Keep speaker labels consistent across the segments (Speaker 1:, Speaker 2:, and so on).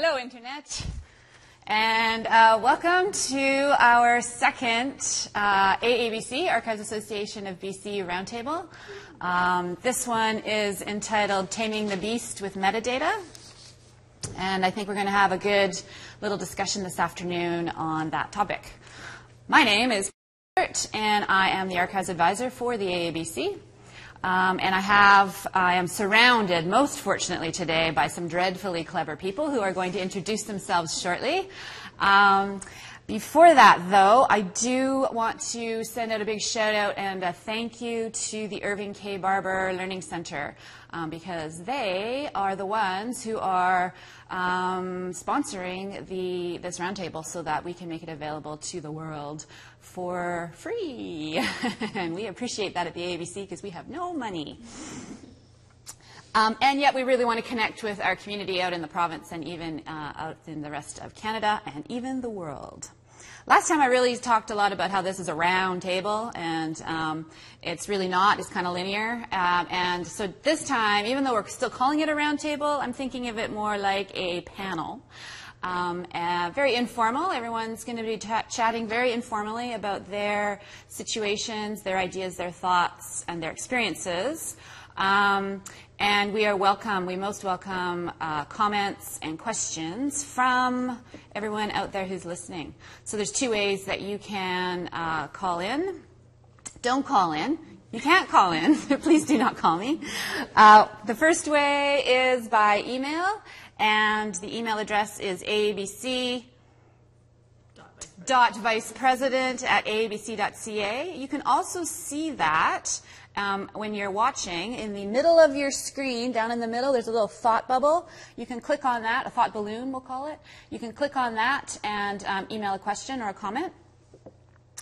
Speaker 1: Hello, Internet, and welcome to our second AABC, Archives Association of BC Roundtable. This one is entitled Taming the Beast with Metadata, and I think we're going to have a good little discussion this afternoon on that topic. My name is Kurt, and I am the Archives Advisor for the AABC. And I am surrounded, most fortunately today, by some dreadfully clever people who are going to introduce themselves shortly. Before that, though, I do want to send out a big shout out and a thank you to the Irving K. Barber Learning Center, because they are the ones who are sponsoring this roundtable so that we can make it available to the world for free. And we appreciate that at the AABC because we have no money. And yet we really want to connect with our community out in the province and even out in the rest of Canada and even the world. Last time I really talked a lot about how this is a round table, and it's really not. It's kind of linear. And so this time, even though we're still calling it a round table, I'm thinking of it more like a panel. Very informal. Everyone's going to be chatting very informally about their situations, their ideas, their thoughts, and their experiences. And we most welcome comments and questions from everyone out there who's listening. So there's two ways that you can call in. Don't call in. You can't call in. Please do not call me. The first way is by email, and the email address is aabc.vicepresident@aabc.ca. You can also see that when you're watching, in the middle of your screen, down in the middle, there's a little thought bubble. You can click on that, a thought balloon, we'll call it. You can click on that and email a question or a comment,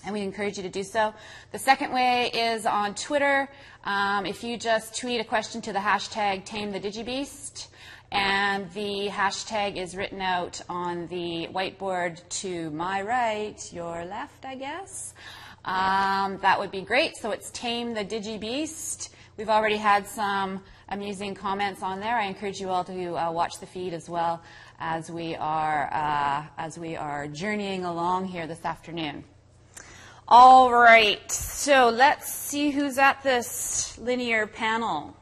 Speaker 1: and we encourage you to do so. The second way is on Twitter. If you just tweet a question to the hashtag TameTheDigiBeast, and the hashtag is written out on the whiteboard to my right, your left, I guess. That would be great. So it's Tame the Digibeast. We've already had some amusing comments on there. I encourage you all to watch the feed as well as we are journeying along here this afternoon. All right. So let's see who's at this linear panel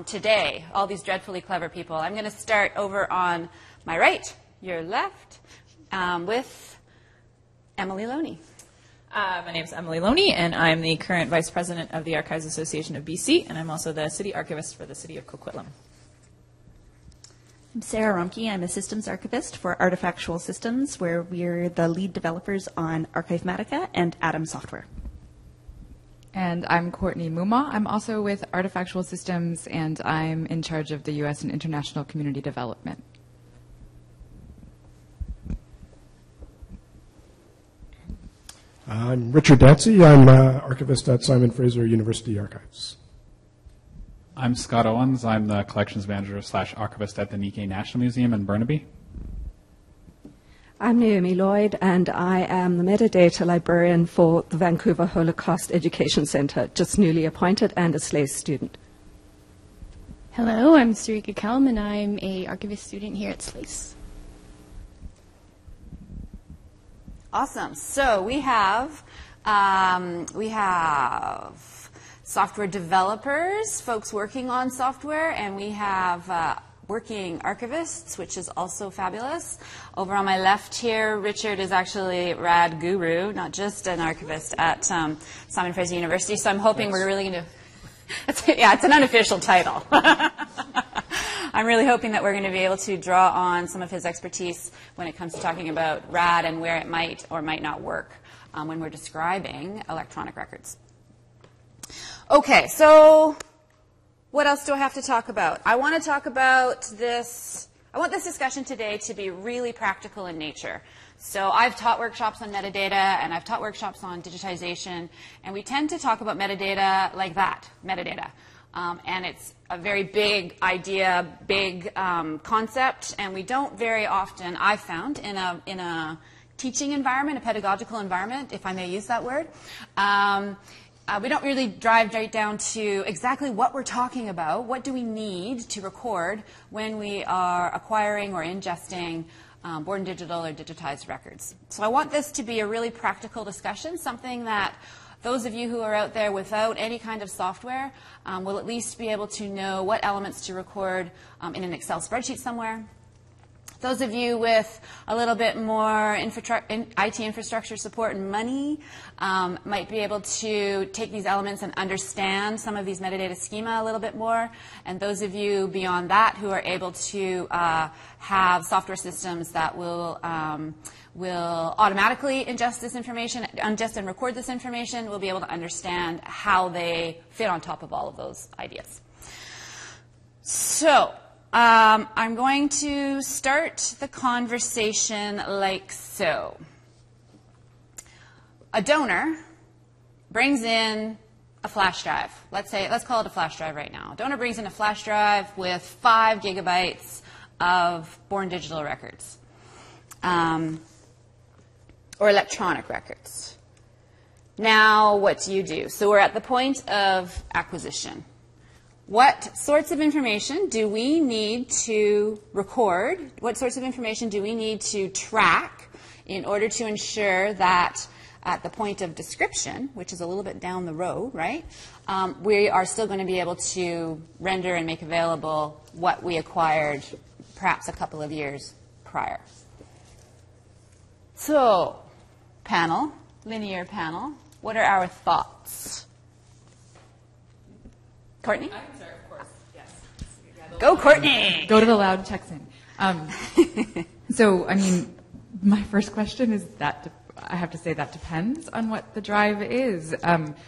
Speaker 1: today. All these dreadfully clever people. I'm going to start over on my right, your left, with Emily Loney.
Speaker 2: My name is Emily Loney, and I'm the current Vice President of the Archives Association of BC, and I'm also the City Archivist for the City of Coquitlam.
Speaker 3: I'm Sarah Romke. I'm a Systems Archivist for Artifactual Systems, where we're the lead developers on Archivematica and Atom software.
Speaker 4: And I'm Courtney Muma. I'm also with Artifactual Systems, and I'm in charge of the U.S. and International Community Development.
Speaker 5: I'm Richard Dancy. I'm archivist at Simon Fraser University Archives.
Speaker 6: I'm Scott Owens. I'm the collections manager / archivist at the Nikkei National Museum in Burnaby.
Speaker 7: I'm Naomi Lloyd, and I am the metadata librarian for the Vancouver Holocaust Education Centre, just newly appointed and a SLAIS student.
Speaker 8: Hello, I'm Sarika Kelm, and I'm a archivist student here at SLAIS.
Speaker 1: Awesome. So we have software developers, folks working on software, and we have working archivists, which is also fabulous. Over on my left here, Richard is actually rad guru, not just an archivist at Simon Fraser University. So I'm hoping we're really going to. It's an unofficial title. I'm really hoping that we're going to be able to draw on some of his expertise when it comes to talking about RAD and where it might or might not work when we're describing electronic records. Okay, so what else do I have to talk about? I want to talk about this. I want this discussion today to be really practical in nature. So I've taught workshops on metadata, and I've taught workshops on digitization, and we tend to talk about metadata like that, metadata. And it's a very big idea, big concept, and we don't very often, I've found, in a teaching environment, a pedagogical environment, if I may use that word, we don't really drive right down to exactly what we're talking about. What do we need to record when we are acquiring or ingesting born digital or digitized records? So I want this to be a really practical discussion, something that those of you who are out there without any kind of software will at least be able to know what elements to record in an Excel spreadsheet somewhere. Those of you with a little bit more IT infrastructure support and money might be able to take these elements and understand some of these metadata schema a little bit more. And those of you beyond that who are able to have software systems that will automatically ingest this information, ingest and record this information, will be able to understand how they fit on top of all of those ideas. So I'm going to start the conversation like so. A donor brings in a flash drive. Let's call it a flash drive right now. A donor brings in a flash drive with 5 gigabytes of born digital records or electronic records. Now, what do? So we're at the point of acquisition. What sorts of information do we need to record? What sorts of information do we need to track in order to ensure that at the point of description, which is a little bit down the road, right, we are still going to be able to render and make available what we acquired perhaps a couple of years prior? So, panel, linear panel, what are our thoughts? Courtney?
Speaker 2: I can start, of course. Yes.
Speaker 1: Go, Courtney!
Speaker 4: Go to the loud Texan. So, I mean, my first question is that I have to say that depends on what the drive is.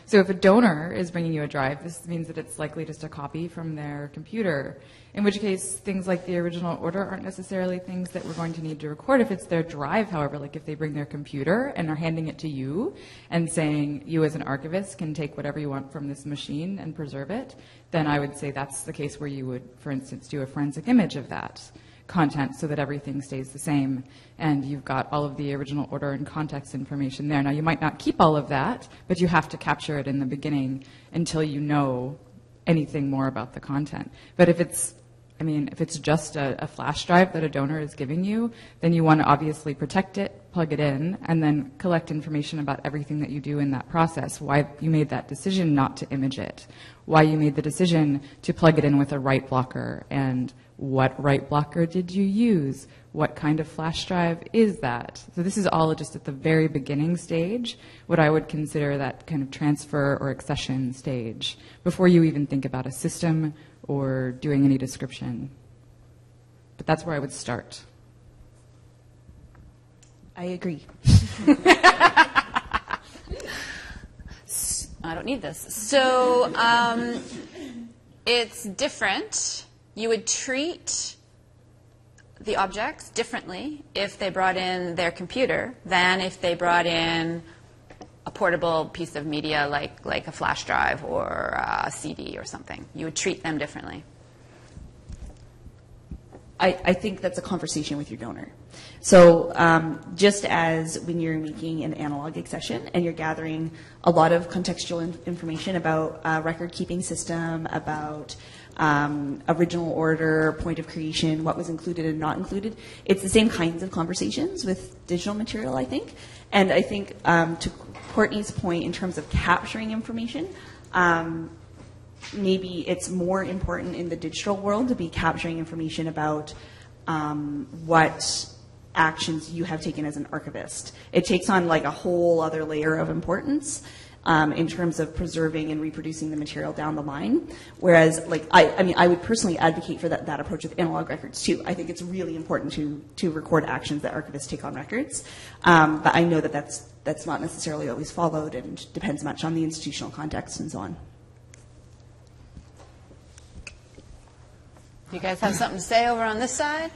Speaker 4: So if a donor is bringing you a drive, this means that it's likely just a copy from their computer, in which case things like the original order aren't necessarily things that we're going to need to record. If it's their drive, however, like if they bring their computer and are handing it to you and saying you as an archivist can take whatever you want from this machine and preserve it, then I would say that's the case where you would, for instance, do a forensic image of that content so that everything stays the same and you've got all of the original order and context information there. Now, you might not keep all of that, but you have to capture it in the beginning until you know anything more about the content. But if it's just a flash drive that a donor is giving you, then you want to obviously protect it, plug it in, and then collect information about everything that you do in that process, why you made that decision not to image it, why you made the decision to plug it in with a write blocker, and what write blocker did you use? What kind of flash drive is that? So this is all just at the very beginning stage, what I would consider that kind of transfer or accession stage, before you even think about a system or doing any description. But that's where I would start.
Speaker 3: I agree.
Speaker 1: I don't need this. So it's different. You would treat the objects differently if they brought in their computer than if they brought in a portable piece of media like a flash drive or a CD or something. You would treat them differently.
Speaker 3: I think that's a conversation with your donor. So just as when you're making an analog accession and you're gathering a lot of contextual information about a record-keeping system, about original order, point of creation, what was included and not included, it's the same kinds of conversations with digital material, I think. And I think to Courtney's point in terms of capturing information, maybe it's more important in the digital world to be capturing information about what actions you have taken as an archivist. It takes on like a whole other layer of importance in terms of preserving and reproducing the material down the line. Whereas, like, I would personally advocate for that approach with analog records too. I think it's really important to record actions that archivists take on records. But I know that that's not necessarily always followed and depends much on the institutional context and so on.
Speaker 1: You guys have something to say over on this side?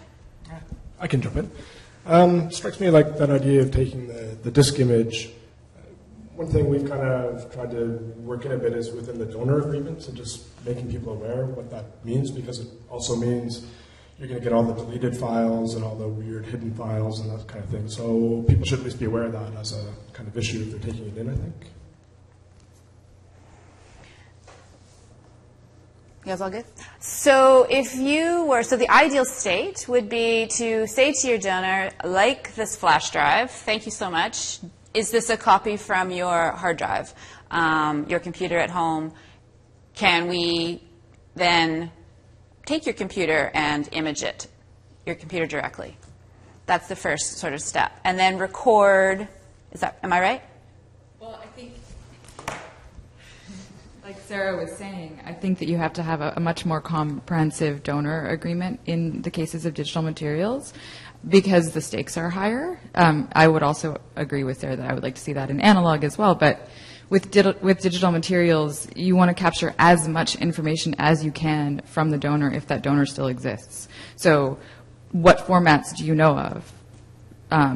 Speaker 5: I can jump in. Strikes me like that idea of taking the disk image. One thing we've kind of tried to work in a bit is within the donor agreements and just making people aware of what that means, because it also means you're going to get all the deleted files and all the weird hidden files and that kind of thing. So people should at least be aware of that as a kind of issue if they're taking it in, I think.
Speaker 1: You guys all good? So if you were, so the ideal state would be to say to your donor, like this flash drive, thank you so much. Is this a copy from your hard drive, your computer at home? Can we then take your computer and image it, your computer directly? That's the first sort of step. And then record, am I right?
Speaker 4: Well, I think, like Sarah was saying, I think that you have to have a much more comprehensive donor agreement in the cases of digital materials because the stakes are higher. I would also agree with Sarah that I would like to see that in analog as well, but with digital materials, you want to capture as much information as you can from the donor if that donor still exists. So what formats do you know of?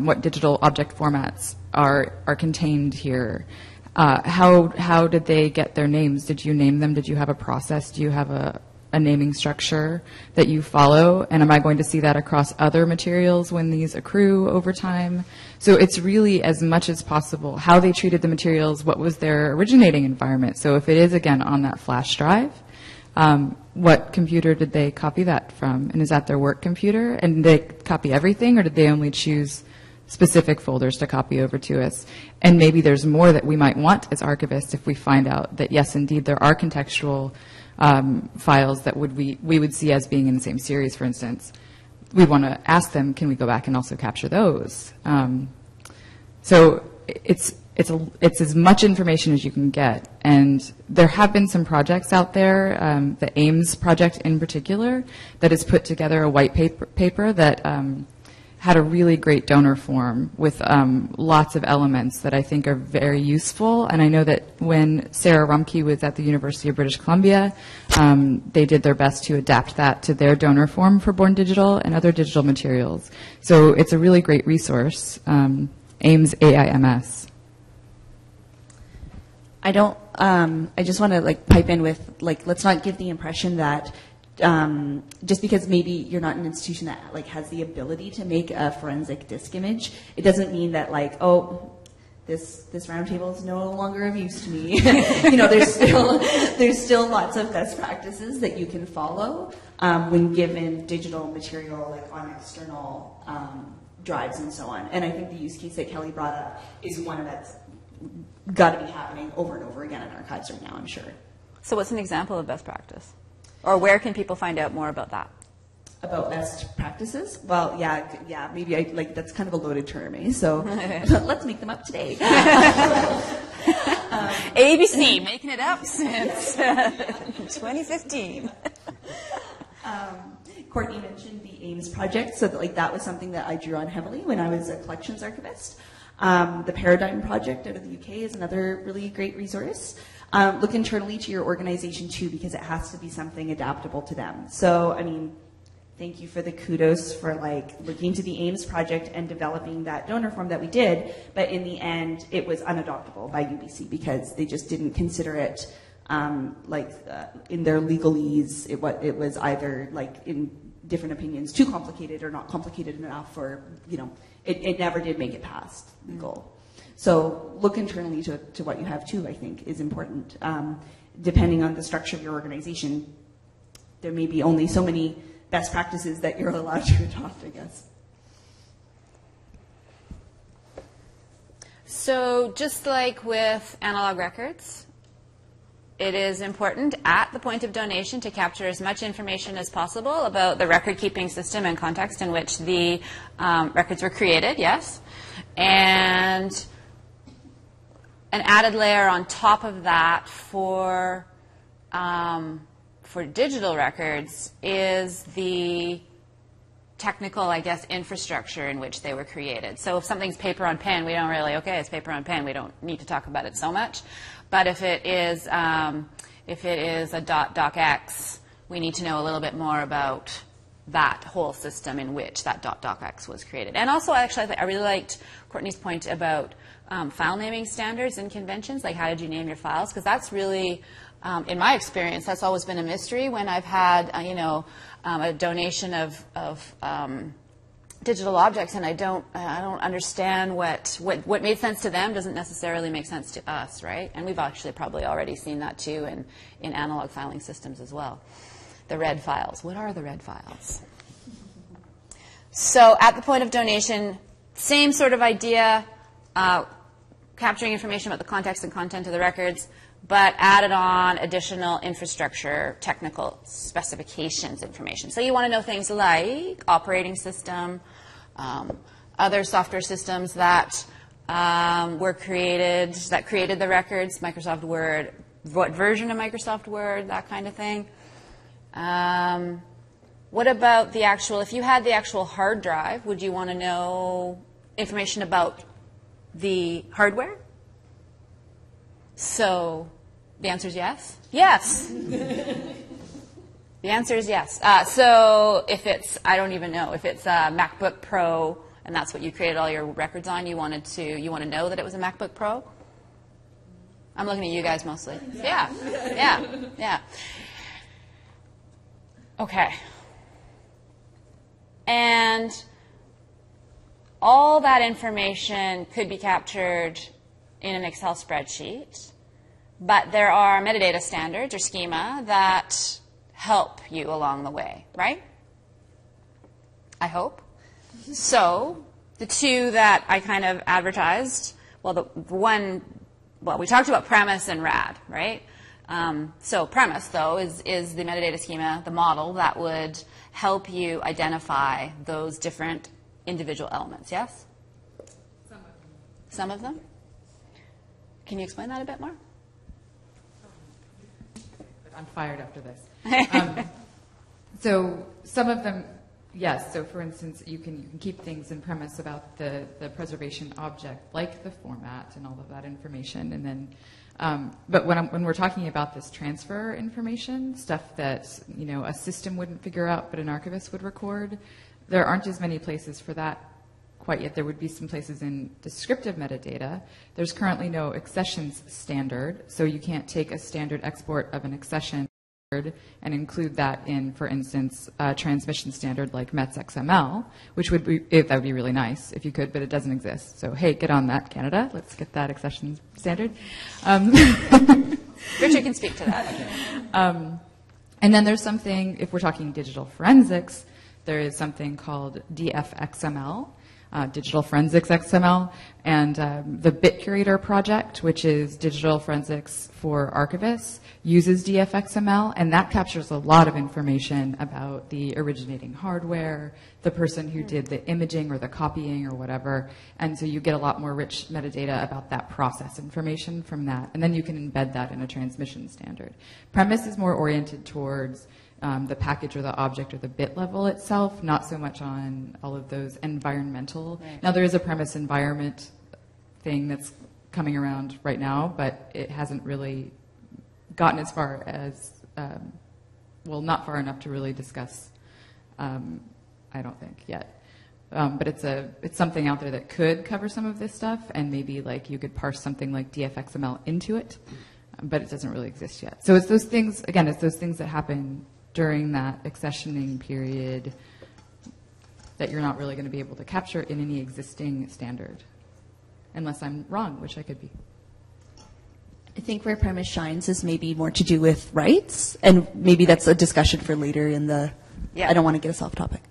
Speaker 4: What digital object formats are contained here? How did they get their names? Did you name them? Did you have a process? Do you have a naming structure that you follow? And am I going to see that across other materials when these accrue over time? So it's really as much as possible how they treated the materials, what was their originating environment. So if it is, again, on that flash drive, what computer did they copy that from? And is that their work computer? And did they copy everything, or did they only choose specific folders to copy over to us? And maybe there's more that we might want as archivists if we find out that, yes, indeed, there are contextual files that we would see as being in the same series, for instance. We want to ask them, can we go back and also capture those? So it's as much information as you can get. And there have been some projects out there, the AIMS project in particular, that has put together a white paper that had a really great donor form with lots of elements that I think are very useful. And I know that when Sarah Rumke was at the University of British Columbia, they did their best to adapt that to their donor form for Born Digital and other digital materials. So it's a really great resource, AIMS, AIMS.
Speaker 3: I just want to pipe in with, let's not give the impression that just because maybe you're not an institution that has the ability to make a forensic disk image, it doesn't mean that this roundtable is no longer of use to me. There's still lots of best practices that you can follow when given digital material on external drives and so on. And I think the use case that Kelly brought up is one that's got to be happening over and over again in archives right now, I'm sure.
Speaker 1: So what's an example of best practice? Or where can people find out more about that?
Speaker 3: About best practices? Well, yeah, maybe that's kind of a loaded term, eh? So let's make them up today.
Speaker 1: AABC, making it up since 2015.
Speaker 3: Courtney mentioned the AIMS project, so that was something that I drew on heavily when I was a collections archivist. The Paradigm project out of the UK is another really great resource. Look internally to your organization too, because it has to be something adaptable to them. So, thank you for the kudos for looking to the AIMS project and developing that donor form that we did, but in the end, it was unadoptable by UBC because they just didn't consider it in their legalese. It was either in different opinions too complicated or not complicated enough, or it never did make it past legal. So look internally to what you have too, I think, is important. Depending on the structure of your organization, there may be only so many best practices that you're allowed to adopt, I guess.
Speaker 1: So just like with analog records, it is important at the point of donation to capture as much information as possible about the record-keeping system and context in which the records were created, yes. And an added layer on top of that for digital records is the technical, I guess, infrastructure in which they were created. So if something's paper on pen, we don't really, okay, it's paper on pen, we don't need to talk about it so much. But if it is a .docx, we need to know a little bit more about that whole system in which that .docx was created. And also, actually, I really liked Courtney's point about file naming standards and conventions, like how did you name your files? Because that's really, in my experience, that's always been a mystery when I've had, a donation of digital objects, and I don't understand what made sense to them doesn't necessarily make sense to us, right? And we've actually probably already seen that too in analog filing systems as well. The red files. What are the red files? So at the point of donation, same sort of idea, capturing information about the context and content of the records, but added on additional infrastructure, technical specifications information. So you want to know things like operating system, other software systems that were created, that created the records, Microsoft Word, what version of Microsoft Word, that kind of thing. What about the actual, if you had the actual hard drive, would you want to know information about the hardware? So the answer is yes? Yes. The answer is yes. So if it's, I don't even know, if it's a MacBook Pro and that's what you created all your records on, you want to know that it was a MacBook Pro? I'm looking at you guys mostly. Yeah. Okay. And all that information could be captured in an Excel spreadsheet, but there are metadata standards or schema that help you along the way, right? I hope. So the two that I kind of advertised, well, we talked about premise and RAD, right? So premise, though, is the metadata schema, the model that would help you identify those different individual elements, yes? Some of them. Can you explain that a bit more?
Speaker 4: I'm fired after this. So some of them, yes. So for instance, you can keep things in premise about the preservation object, like the format and all of that information. And then, but when we're talking about this transfer information, stuff that a system wouldn't figure out but an archivist would record, there aren't as many places for that quite yet. There would be some places in descriptive metadata. There's currently no accessions standard, so you can't take a standard export of an accession and include that in, for instance, a transmission standard like METS XML, which would be, that would be really nice if you could, but it doesn't exist. So hey, get on that, Canada. Let's get that accession standard.
Speaker 1: Richard can speak to that.
Speaker 4: And then there's something, if we're talking digital forensics, there is something called DFXML, Digital Forensics XML, and the Bit Curator project, which is digital forensics for archivists, uses DFXML, and that captures a lot of information about the originating hardware, the person who did the imaging or the copying or whatever, and so you get a lot more rich metadata about that process information from that, and then you can embed that in a transmission standard. Premise is more oriented towards the package or the object or the bit level itself, not so much on all of those environmental. Right. Now there is a premise environment thing that's coming around right now, but it hasn't really gotten as far as, well, not far enough to really discuss, I don't think yet. But it's something out there that could cover some of this stuff, and maybe like you could parse something like DFXML into it, but it doesn't really exist yet. So it's those things, again, it's those things that happen during that accessioning period that you're not really going to be able to capture in any existing standard, unless I'm wrong, which I could be.
Speaker 3: I think where premise shines is maybe more to do with rights, and maybe that's a discussion for later in the, I don't want to get us off topic.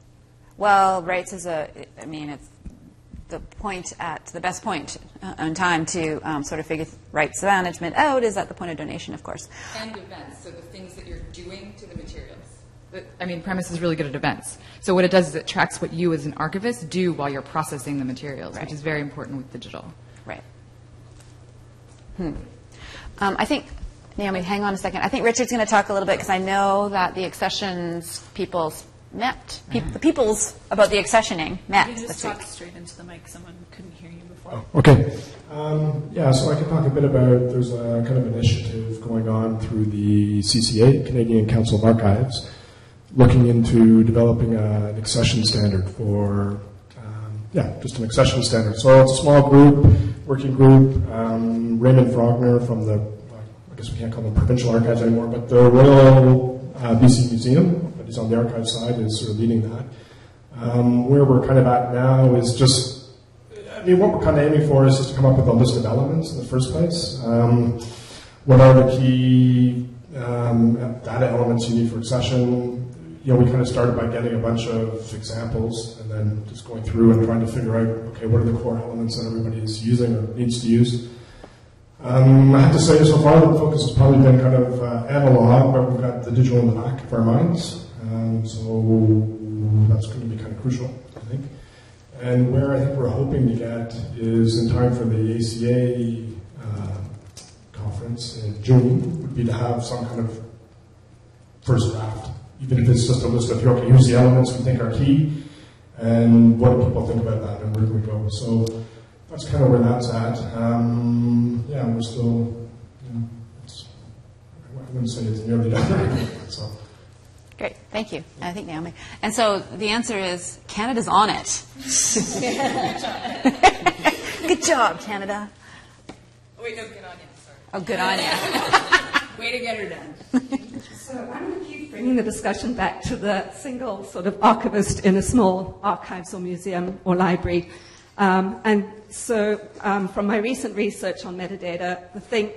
Speaker 1: Well, rights is it's the best point in time to sort of figure rights management out is at the point of donation, of course.
Speaker 4: And events, so the things that you're doing to the materials. I mean, premise is really good at events. So what it does is it tracks what you as an archivist do while you're processing the materials, right, which is very important with digital.
Speaker 1: Right. I think, Naomi, hang on a second. I think Richard's going to talk a little bit because I know that the accessions peoples met. The peoples about the accessioning met.
Speaker 2: You can just talk straight into the mic. Someone couldn't hear you before.
Speaker 5: Oh, okay. So I can talk a bit about, there's a kind of initiative going on through the CCA, Canadian Council of Archives, looking into developing an accession standard for, just an accession standard. So it's a small group, working group. Raymond Frogner from the, I guess we can't call them provincial archives anymore, but the Royal BC Museum, but he's on the archive side, is sort of leading that. Where we're kind of at now is just, I mean, what we're kind of aiming for is just to come up with a list of elements in the first place. What are the key data elements you need for accession? You know, we kind of started by getting a bunch of examples and then just going through and trying to figure out, okay, what are the core elements that everybody is using or needs to use. I have to say, so far the focus has probably been kind of analog, but we've got the digital in the back of our minds. So that's going to be kind of crucial, I think. And where I think we're hoping to get is in time for the ACA conference in June, would be to have some kind of first draft, even if it's just a list of, okay, here's the elements we think are key, and what do people think about that, and where do we go? So that's kind of where that's at. Yeah, we're still, you know, I wouldn't say it's nearly done. So.
Speaker 1: Great, thank you. I think Naomi. And so the answer is Canada's on it. Good job, Canada.
Speaker 2: Oh, wait, no, good on you. Sorry.
Speaker 1: Oh, good on you.
Speaker 2: Way to get her done.
Speaker 7: So I'm going to keep bringing the discussion back to the single sort of archivist in a small archives or museum or library. And so from my recent research on metadata, the thing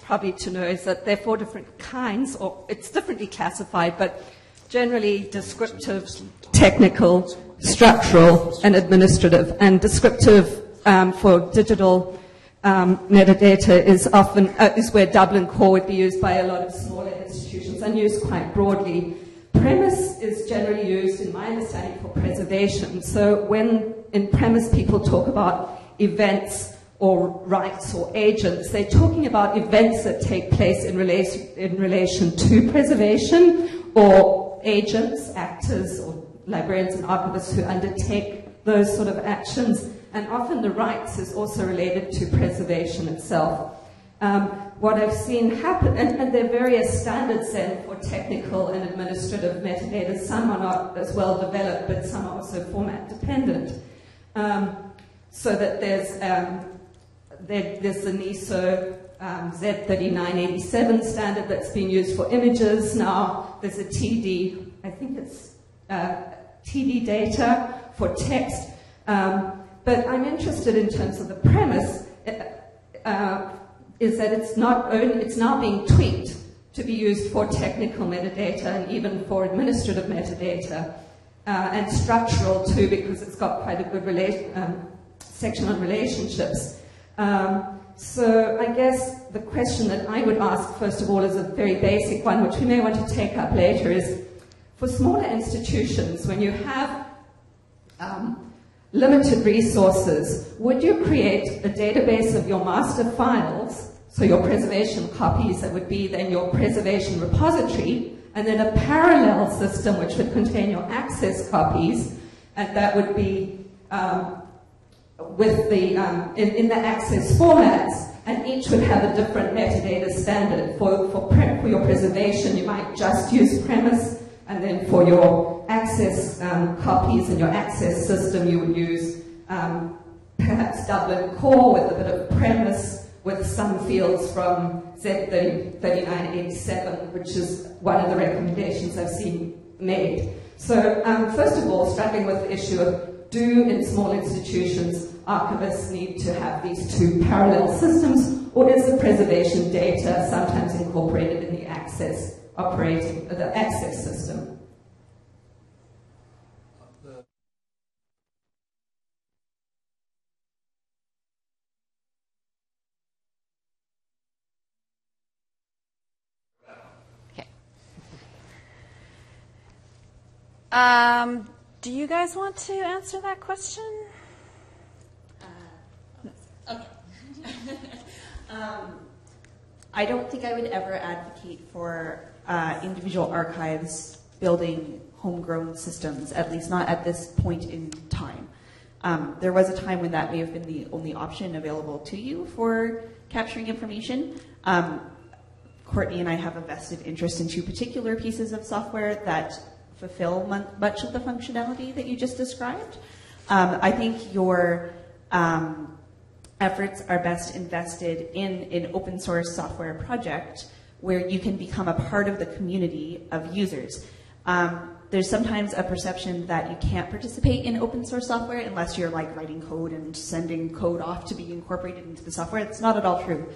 Speaker 7: probably to know is that there are 4 different kinds, or it's differently classified, but generally descriptive, technical, structural, and administrative. And descriptive for digital metadata is often is where Dublin Core would be used by a lot of smaller institutions and used quite broadly. Premise is generally used, in my understanding, for preservation. So when in premise people talk about events or rights or agents, they're talking about events that take place in relation to preservation, or agents, actors, or librarians and archivists who undertake those sort of actions. And often the rights is also related to preservation itself. What I've seen happen, and there are various standards then for technical and administrative metadata. Some are not as well developed, but some are also format dependent. So that there's the NISO Z3987 standard that's being used for images now. There's a TD, I think it's TD data for text. But I'm interested in terms of the premise, is that it's now being tweaked to be used for technical metadata and even for administrative metadata, and structural too, because it's got quite a good section on relationships. So I guess the question that I would ask, first of all, is a very basic one, which we may want to take up later, is for smaller institutions, when you have limited resources, would you create a database of your master files, so your preservation copies, that would be then your preservation repository, and then a parallel system which would contain your access copies, and that would be with the in the access formats, and each would have a different metadata standard. For your preservation, you might just use premise, and then for your access copies and your access system, you would use perhaps Dublin Core with a bit of premise, with some fields from Z3987, which is one of the recommendations I've seen made. So first of all, struggling with the issue of, do in small institutions archivists need to have these 2 parallel systems, or is the preservation data sometimes incorporated in the access system?
Speaker 1: Do you guys want to answer that question?
Speaker 3: Okay. I don't think I would ever advocate for individual archives building homegrown systems, at least not at this point in time. There was a time when that may have been the only option available to you for capturing information. Courtney and I have a vested interest in 2 particular pieces of software that fulfill much of the functionality that you just described. I think your efforts are best invested in an open source software project where you can become a part of the community of users. there's sometimes a perception that you can't participate in open source software unless you're like writing code and sending code off to be incorporated into the software. It's not at all true.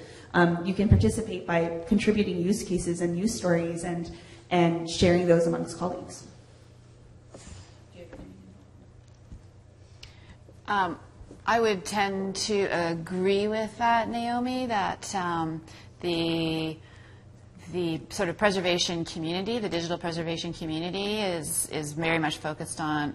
Speaker 3: You can participate by contributing use cases and use stories and sharing those amongst colleagues.
Speaker 1: I would tend to agree with that, Naomi, that the sort of preservation community, the digital preservation community, is very much focused on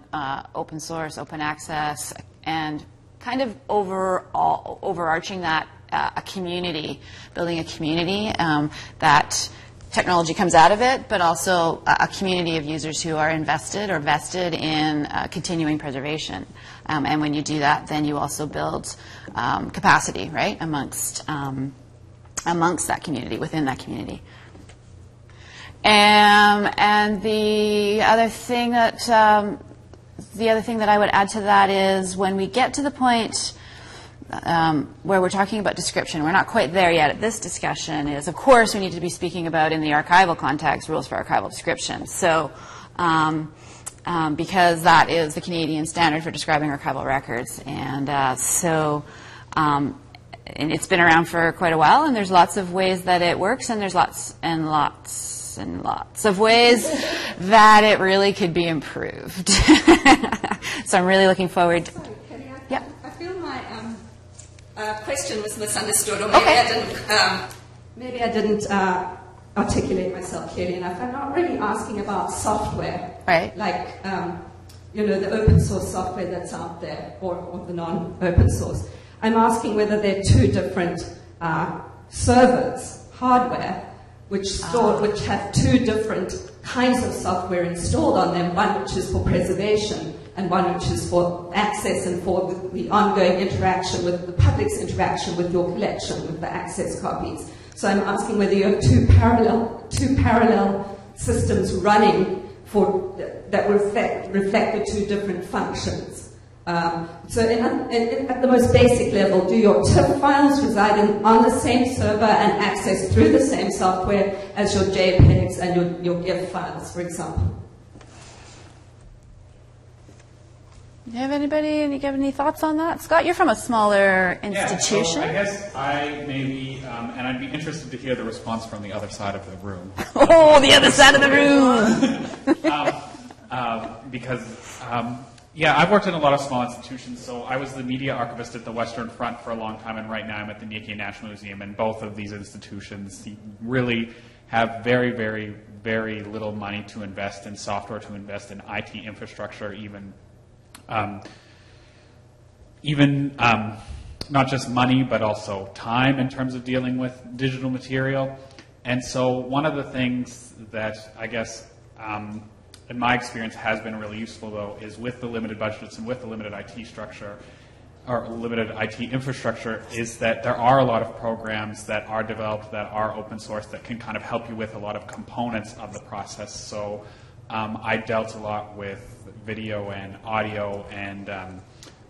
Speaker 1: open source, open access, and kind of overarching that a community, building a community that technology comes out of it, but also a community of users who are invested or vested in continuing preservation. And when you do that, then you also build capacity, right, amongst that community, within that community. And the other thing that I would add to that is when we get to the point where we're talking about description, we're not quite there yet at this discussion, is of course we need to be speaking about in the archival context rules for archival description. So because that is the Canadian standard for describing archival records, and and it's been around for quite a while, and there's lots of ways that it works, and there's lots and lots of ways that it really could be improved. So I'm really looking forward.
Speaker 7: Sorry, Kelly,
Speaker 1: Yep.
Speaker 7: I feel my question was misunderstood, or maybe I didn't articulate myself clearly enough. I'm not really asking about software,
Speaker 1: right?
Speaker 7: Like the open source software that's out there, or the non-open source. I'm asking whether they're two different servers, hardware, which have two different kinds of software installed on them, one which is for preservation and one which is for access and for the ongoing interaction with the public's interaction with your collection, with the access copies. So I'm asking whether you have two parallel systems running that reflect the two different functions. So at the most basic level, do your TIFF files reside on the same server and access through the same software as your JPEGs and your GIF files, for example?
Speaker 1: Do you have any thoughts on that? Scott, you're from a smaller institution.
Speaker 6: Yeah, so I guess I maybe, and I'd be interested to hear the response from the other side of the room.
Speaker 1: Oh, the other side of the room!
Speaker 6: Because I've worked in a lot of small institutions. So I was the media archivist at the Western Front for a long time, and right now I'm at the Nikkei National Museum. And both of these institutions really have very, very, very little money to invest in software, to invest in IT infrastructure, even not just money, but also time in terms of dealing with digital material. And so one of the things that I guess in my experience has been really useful, though, is with the limited budgets and with the limited IT structure, or limited IT infrastructure, is that there are a lot of programs that are developed that are open source that can kind of help you with a lot of components of the process. So I dealt a lot with video and audio, and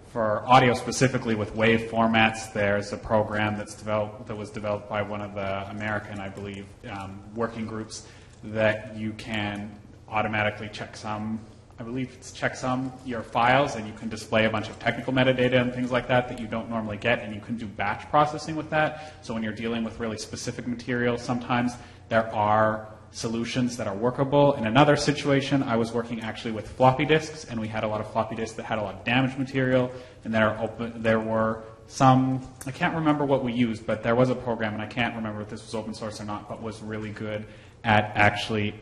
Speaker 6: for audio specifically with WAV formats, there's a program that was developed by one of the American, I believe, working groups that you can automatically checksum your files, and you can display a bunch of technical metadata and things like that you don't normally get, and you can do batch processing with that. So when you're dealing with really specific material, sometimes there are solutions that are workable. In another situation, I was working actually with floppy disks, and we had a lot of floppy disks that had a lot of damaged material, and there were some, I can't remember what we used, but there was a program, and I can't remember if this was open source or not, but was really good at actually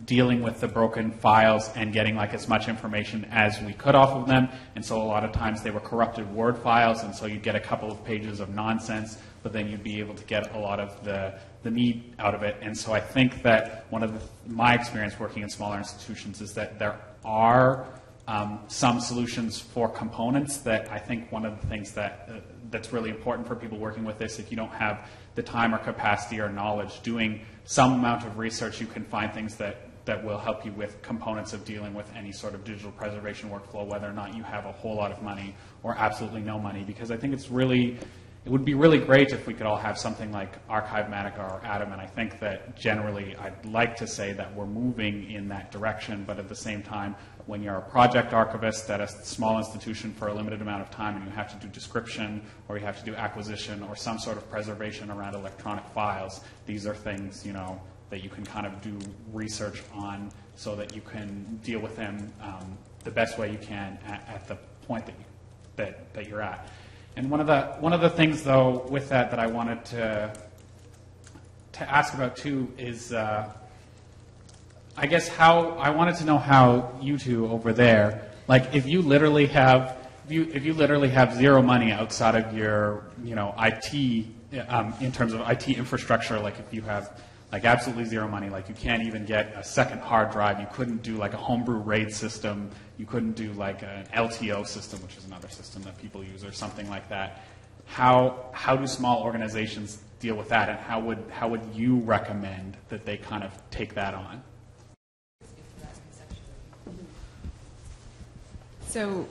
Speaker 6: dealing with the broken files and getting like as much information as we could off of them. And so a lot of times they were corrupted Word files, and so you'd get a couple of pages of nonsense, but then you'd be able to get a lot of the meat out of it. And so I think that one of my experience working in smaller institutions is that there are some solutions for components that I think one of the things that's really important for people working with this, if you don't have the time or capacity or knowledge, doing some amount of research, you can find things that will help you with components of dealing with any sort of digital preservation workflow, whether or not you have a whole lot of money or absolutely no money. Because I think it's really it would be really great if we could all have something like Archivematica or Atom, and I think that generally I'd like to say that we're moving in that direction, but at the same time, when you're a project archivist at a small institution for a limited amount of time and you have to do description or you have to do acquisition or some sort of preservation around electronic files, these are things, you know, that you can kind of do research on so that you can deal with them the best way you can at the point that you're at. And one of the things, though, with that I wanted to ask about too is, I guess I wanted to know how you two over there, like if you literally have zero money outside of your, you know, IT in terms of IT infrastructure, like if you have like absolutely zero money, like you can't even get a second hard drive, you couldn't do like a homebrew RAID system, you couldn't do like an LTO system, which is another system that people use, or something like that. How do small organizations deal with that, and how would you recommend that they kind of take that on?
Speaker 4: So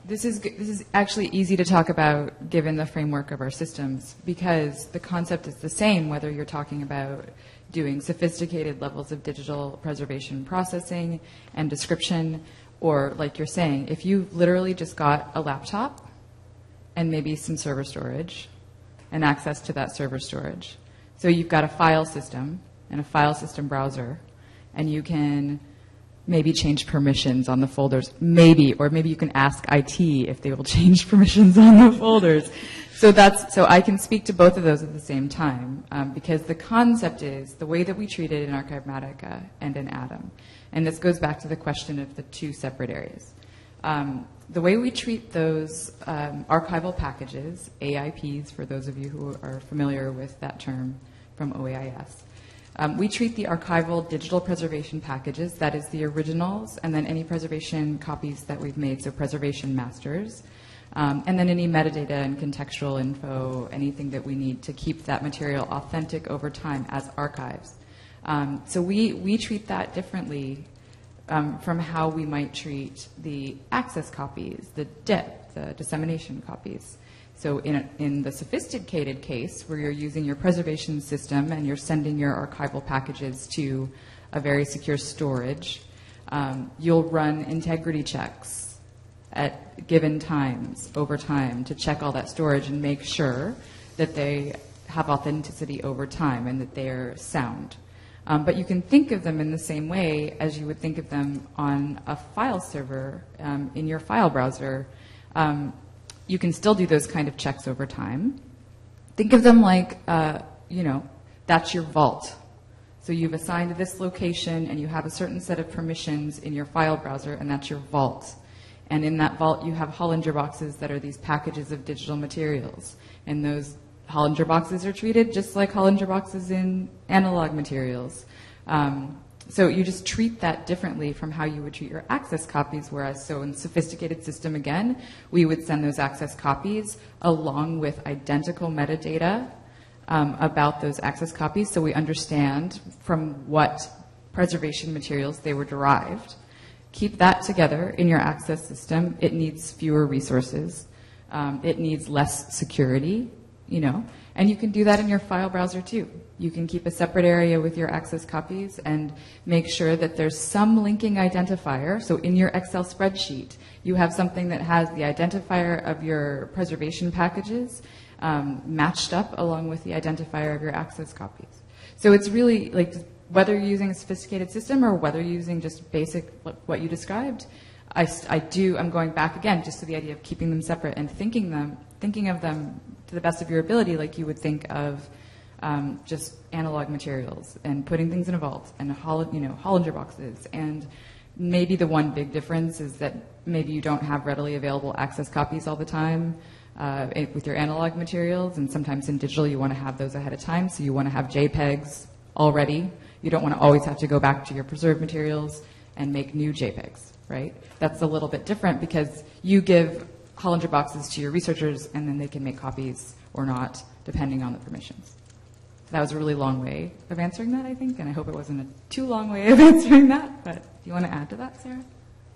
Speaker 4: this is actually easy to talk about given the framework of our systems, because the concept is the same whether you're talking about doing sophisticated levels of digital preservation processing and description, or like you're saying, if you literally just got a laptop and maybe some server storage and access to that server storage. So you've got a file system and a file system browser, and you can maybe change permissions on the folders, or maybe you can ask IT if they will change permissions on the folders. So I can speak to both of those at the same time, because the concept is the way that we treat it in Archivematica and in Atom. And this goes back to the question of the two separate areas. The way we treat those archival packages, AIPs, for those of you who are familiar with that term from OAIS, we treat the archival digital preservation packages, that is the originals, and then any preservation copies that we've made, so preservation masters, and then any metadata and contextual info, anything that we need to keep that material authentic over time as archives. So we treat that differently from how we might treat the access copies, the DIP, the dissemination copies. So in the sophisticated case, where you're using your preservation system and you're sending your archival packages to a very secure storage, you'll run integrity checks at given times over time to check all that storage and make sure that they have authenticity over time and that they're sound. But you can think of them in the same way as you would think of them on a file server in your file browser. You can still do those kind of checks over time. Think of them like, that's your vault. So you've assigned this location and you have a certain set of permissions in your file browser, and that's your vault. And in that vault you have Hollinger boxes that are these packages of digital materials. And those Hollinger boxes are treated just like Hollinger boxes in analog materials. So you just treat that differently from how you would treat your access copies, whereas so in sophisticated system, again, we would send those access copies along with identical metadata about those access copies, so we understand from what preservation materials they were derived. Keep that together in your access system. It needs fewer resources. It needs less security, and you can do that in your file browser too. You can keep a separate area with your access copies and make sure that there's some linking identifier. So in your Excel spreadsheet, you have something that has the identifier of your preservation packages matched up along with the identifier of your access copies. So it's really like, whether you're using a sophisticated system or whether you're using just basic, what you described, I'm going back again just to the idea of keeping them separate and thinking of them to the best of your ability, like you would think of just analog materials and putting things in a vault and Hollinger boxes. And maybe the one big difference is that maybe you don't have readily available access copies all the time with your analog materials, and sometimes in digital you want to have those ahead of time, so you want to have JPEGs already. You don't want to always have to go back to your preserved materials and make new JPEGs, right? That's a little bit different because you give Hollinger boxes to your researchers and then they can make copies or not, depending on the permissions. That was a really long way of answering that, I think, and I hope it wasn't a too long way of answering that, but do you want to add to that, Sarah?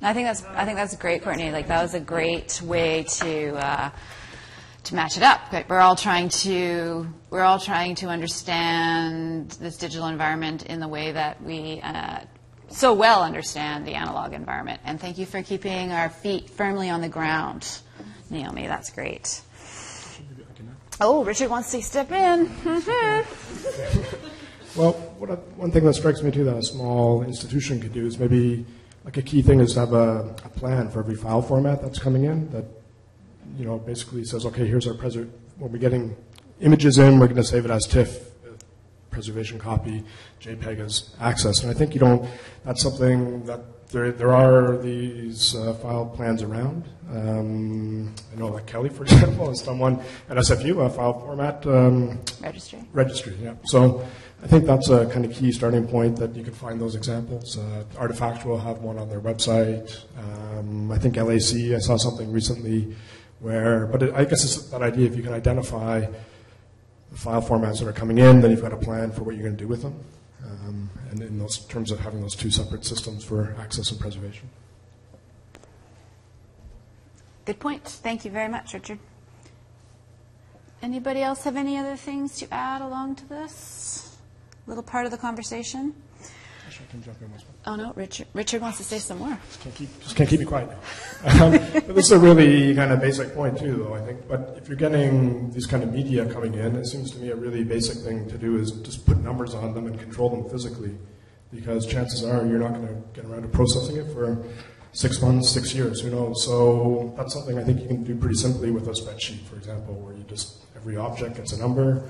Speaker 1: I think that's great, Courtney. Like, that was a great way to match it up. Right? We're all trying to understand this digital environment in the way that we so well understand the analog environment. And thank you for keeping our feet firmly on the ground, Naomi. That's great. Oh, Richard wants to step in.
Speaker 5: Well, one thing that strikes me too that a small institution could do is maybe, like, a key thing is to have a plan for every file format that's coming in that, you know, basically says, okay, here's our when we're getting images in, we're going to save it as TIFF, preservation copy, JPEG as access. And I think, that's something that there are these file plans around. I know, like Kelly, for example, has done one at SFU, a file format registry. Yeah. So I think that's a kind of key starting point that you can find those examples. Artifact will have one on their website. I think LAC, I saw something recently I guess it's that idea, if you can identify the file formats that are coming in, then you've got a plan for what you're going to do with them. And in those terms of having those two separate systems for access and preservation.
Speaker 1: Good point. Thank you very much, Richard. Anybody else have any other things to add along to this little part of the conversation?
Speaker 5: I can jump in once more.
Speaker 1: Oh, no, Richard wants to say some more.
Speaker 5: Just can't keep me quiet now. But this is a really kind of basic point too, though, I think. But if you're getting these kind of media coming in, it seems to me a really basic thing to do is just put numbers on them and control them physically. Because chances are you're not going to get around to processing it for 6 months, 6 years, who knows. So that's something I think you can do pretty simply with a spreadsheet, for example, where you every object gets a number.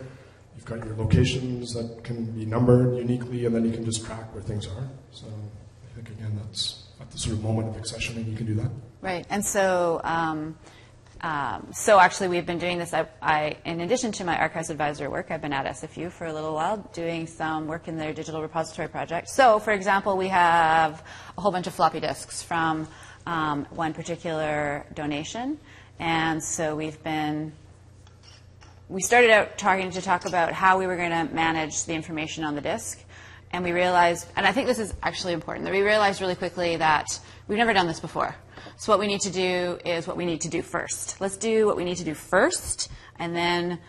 Speaker 5: You've got your locations that can be numbered uniquely, and then you can just track where things are. So I think, again, that's at the sort of moment of accessioning, you can do that.
Speaker 1: Right. And so actually we've been doing this. In addition to my archives advisor work, I've been at SFU for a little while doing some work in their digital repository project. So, for example, we have a whole bunch of floppy disks from one particular donation. And so we started out to talk about how we were going to manage the information on the disk. And we realized, and I think this is actually important, that we realized really quickly that we've never done this before. So what we need to do is what we need to do first. Let's do what we need to do first, and then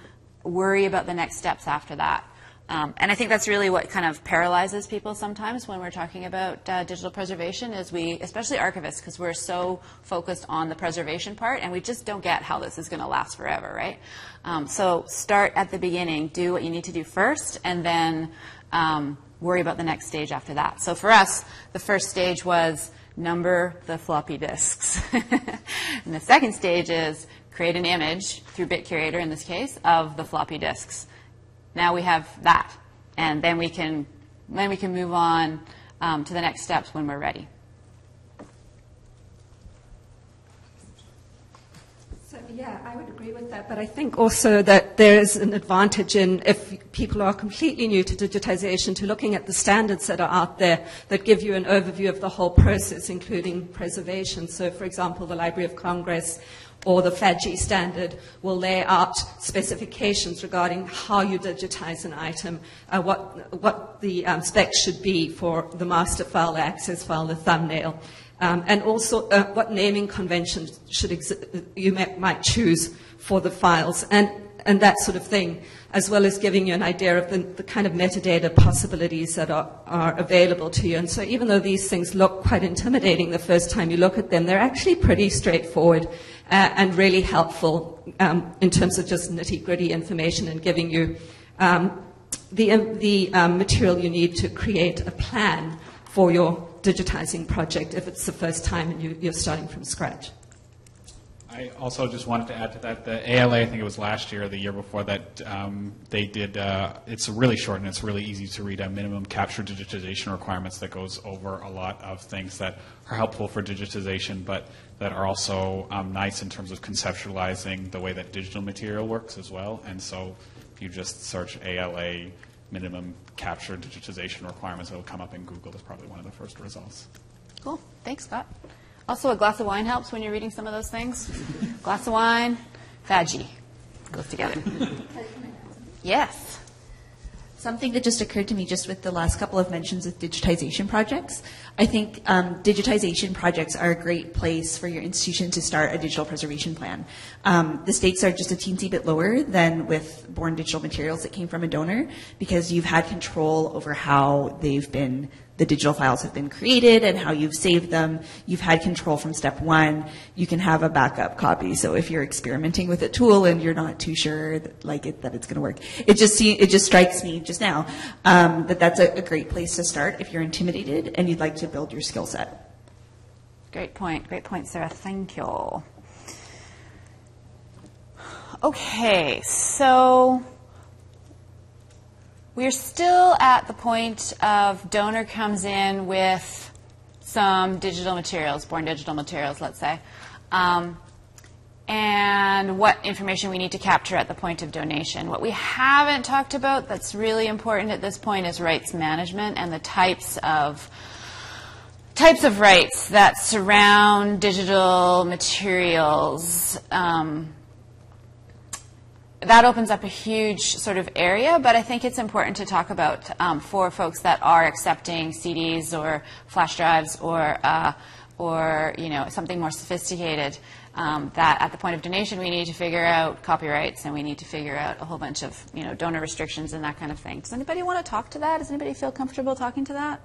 Speaker 1: worry about the next steps after that. And I think that's really what kind of paralyzes people sometimes when we're talking about digital preservation is especially archivists, because we're so focused on the preservation part, and we just don't get how this is going to last forever, right? So start at the beginning, do what you need to do first, and then worry about the next stage after that. So for us, the first stage was number the floppy disks. And the second stage is create an image through BitCurator, in this case, of the floppy disks. Now we have that, and then we can move on to the next steps when we're ready.
Speaker 7: So, yeah, I would agree with that, but I think also that there is an advantage in, if people are completely new to digitization, to looking at the standards that are out there that give you an overview of the whole process, including preservation. So, for example, the Library of Congress or the FADG standard will lay out specifications regarding how you digitize an item, what the specs should be for the master file, the access file, the thumbnail, and also what naming conventions you might choose for the files, and that sort of thing, as well as giving you an idea of the kind of metadata possibilities that are available to you. And so even though these things look quite intimidating the first time you look at them, they're actually pretty straightforward and really helpful in terms of just nitty-gritty information and giving you the material you need to create a plan for your digitizing project if it's the first time and you're starting from scratch.
Speaker 6: I also just wanted to add to that, the ALA, I think it was last year or the year before that, they did, it's really short and it's really easy to read, a minimum capture digitization requirements that goes over a lot of things that are helpful for digitization, but that are also nice in terms of conceptualizing the way that digital material works as well. And so if you just search ALA minimum capture digitization requirements, it will come up in Google as probably one of the first results.
Speaker 1: Cool. Thanks, Scott. Also, a glass of wine helps when you're reading some of those things. Glass of wine, FADG goes together. Yes.
Speaker 9: Something that just occurred to me just with the last couple of mentions of digitization projects.
Speaker 3: I think digitization projects are a great place for your institution to start a digital preservation plan. The stakes are just a teensy bit lower than with born digital materials that came from a donor, because you've had control over how the digital files have been created and how you've saved them. You've had control from step one. You can have a backup copy. So if you're experimenting with a tool and you're not too sure that it's going to work, it just strikes me just now that that's a great place to start if you're intimidated and you'd like to build your skill set.
Speaker 1: Great point, Sarah. Thank you. Okay, so we're still at the point of donor comes in with some digital materials, born digital materials, let's say, and what information we need to capture at the point of donation. What we haven't talked about that's really important at this point is rights management and the types of rights that surround digital materials. That opens up a huge sort of area, but I think it's important to talk about for folks that are accepting CDs or flash drives or something more sophisticated. That at the point of donation, we need to figure out copyrights and we need to figure out a whole bunch of donor restrictions and that kind of thing. Does anybody want to talk to that? Does anybody feel comfortable talking to that?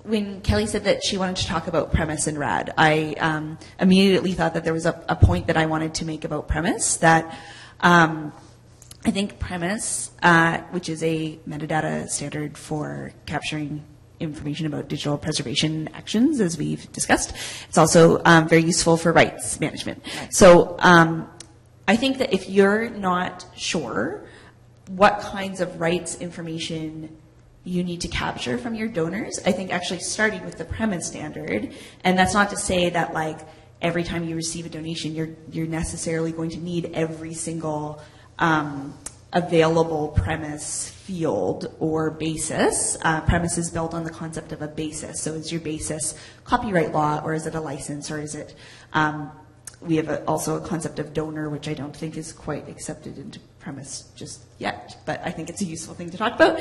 Speaker 3: When Kelly said that she wanted to talk about premise and RAD, I immediately thought that there was a point that I wanted to make about premise, that I think premise, which is a metadata standard for capturing information about digital preservation actions, as we've discussed, it's also very useful for rights management. So I think that if you're not sure what kinds of rights information you need to capture from your donors, I think actually starting with the premise standard, and that's not to say that every time you receive a donation, you're necessarily going to need every single available premise field or basis. Premise is built on the concept of a basis. So is your basis copyright law, or is it a license, or is it, we have also a concept of donor, which I don't think is quite accepted into premise just yet, but I think it's a useful thing to talk about.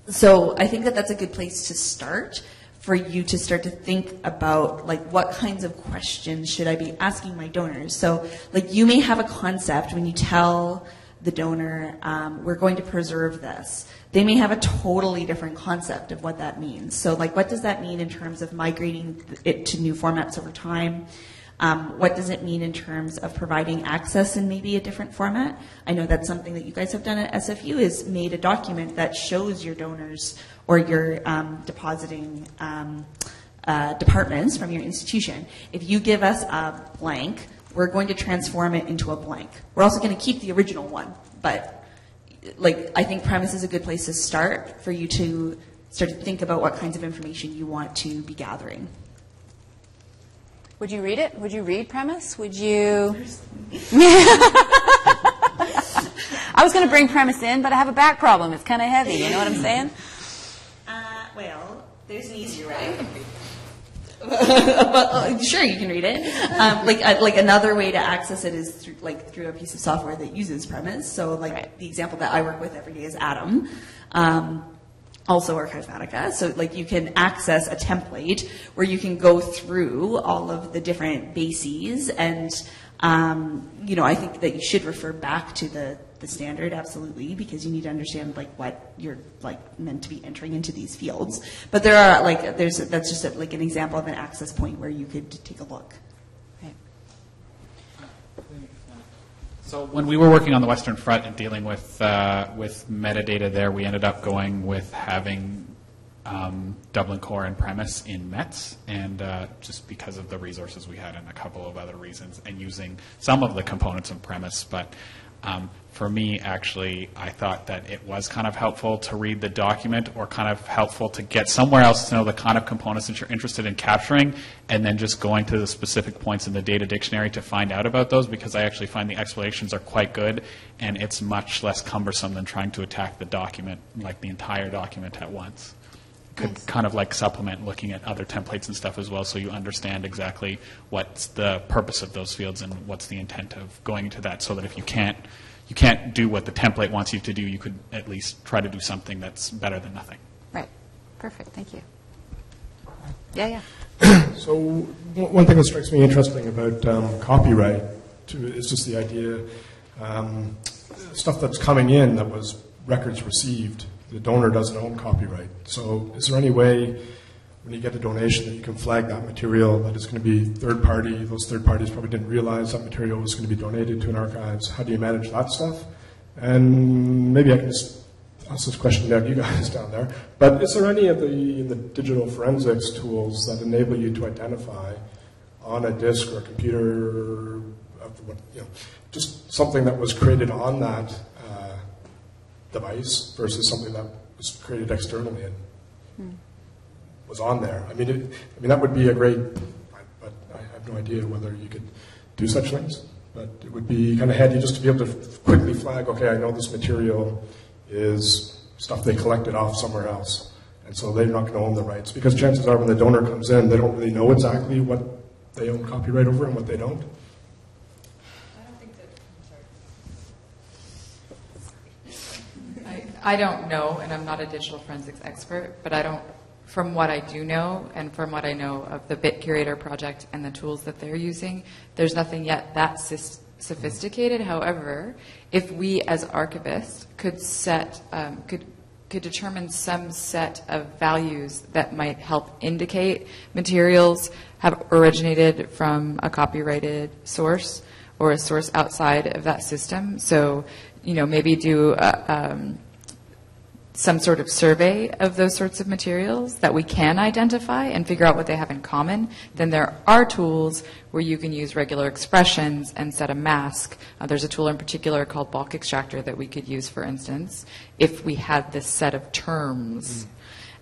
Speaker 3: So I think that that's a good place to start, for you to start to think about what kinds of questions should I be asking my donors. So you may have a concept when you tell the donor, we're going to preserve this. They may have a totally different concept of what that means. So what does that mean in terms of migrating it to new formats over time? What does it mean in terms of providing access in maybe a different format? I know that's something that you guys have done at SFU, is made a document that shows your donors or your depositing departments from your institution. If you give us a blank, we're going to transform it into a blank. We're also going to keep the original one, but I think premise is a good place to start for you to start to think about what kinds of information you want to be gathering.
Speaker 1: Would you read it? Would you read premise? Would you? I was going to bring premise in, but I have a back problem. It's kind of heavy. You know what I'm saying?
Speaker 3: Well, there's an easier way. Well, sure, you can read it. Another way to access it is through a piece of software that uses premise. So right. The example that I work with every day is Atom. Also Archivematica. So you can access a template where you can go through all of the different bases, and I think that you should refer back to the standard, absolutely, because you need to understand what you're meant to be entering into these fields. But there are that's just an example of an access point where you could take a look.
Speaker 6: So when we were working on the Western Front and dealing with metadata there, we ended up going with having Dublin Core and premise in METS, and just because of the resources we had and a couple of other reasons, and using some of the components of premise. But for me, actually, I thought that it was kind of helpful to read the document, or kind of helpful to get somewhere else to know the kind of components that you're interested in capturing, and then just going to the specific points in the data dictionary to find out about those, because I actually find the explanations are quite good, and it's much less cumbersome than trying to attack the document, the entire document at once. Could kind of supplement looking at other templates and stuff as well, so you understand exactly what's the purpose of those fields and what's the intent of going into that, so that if you can't you can't do what the template wants you to do. You could at least try to do something that's better than nothing.
Speaker 1: Right. Perfect. Thank you. Yeah.
Speaker 5: So one thing that strikes me interesting about copyright too is just the idea, stuff that's coming in that was records received, the donor doesn't own copyright. So is there any way when you get a donation that you can flag that material that is going to be third party, those third parties probably didn't realize that material was going to be donated to an archives? How do you manage that stuff? And maybe I can just ask this question down to you guys down there, but is there any of the digital forensics tools that enable you to identify on a disk or a computer, just something that was created on that device versus something that was created externally and was on there? I mean, that would be a great, but I have no idea whether you could do such things, but it would be kind of handy just to be able to quickly flag, okay, I know this material is stuff they collected off somewhere else, and so they're not going to own the rights, because chances are when the donor comes in, they don't really know exactly what they own copyright over and what they don't.
Speaker 4: I don't know, and I'm not a digital forensics expert, but from what I do know, and from what I know of the Bit Curator project and the tools that they're using, there's nothing yet that sophisticated. However, if we as archivists could could determine some set of values that might help indicate materials have originated from a copyrighted source or a source outside of that system. So, maybe do some sort of survey of those sorts of materials that we can identify and figure out what they have in common. Then there are tools where you can use regular expressions and set a mask. There's a tool in particular called bulk extractor that we could use, for instance, if we had this set of terms.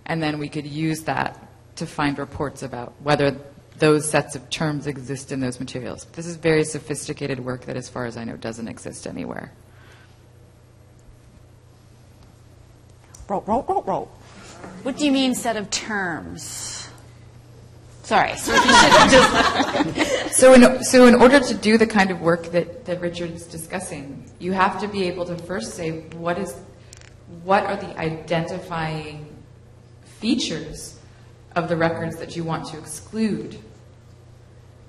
Speaker 4: And then we could use that to find reports about whether those sets of terms exist in those materials. This is very sophisticated work that, as far as I know, doesn't exist anywhere.
Speaker 1: Roll. What do you mean set of terms? Sorry.
Speaker 4: So in order to do the kind of work that Richard's discussing, you have to be able to first say what are the identifying features of the records that you want to exclude.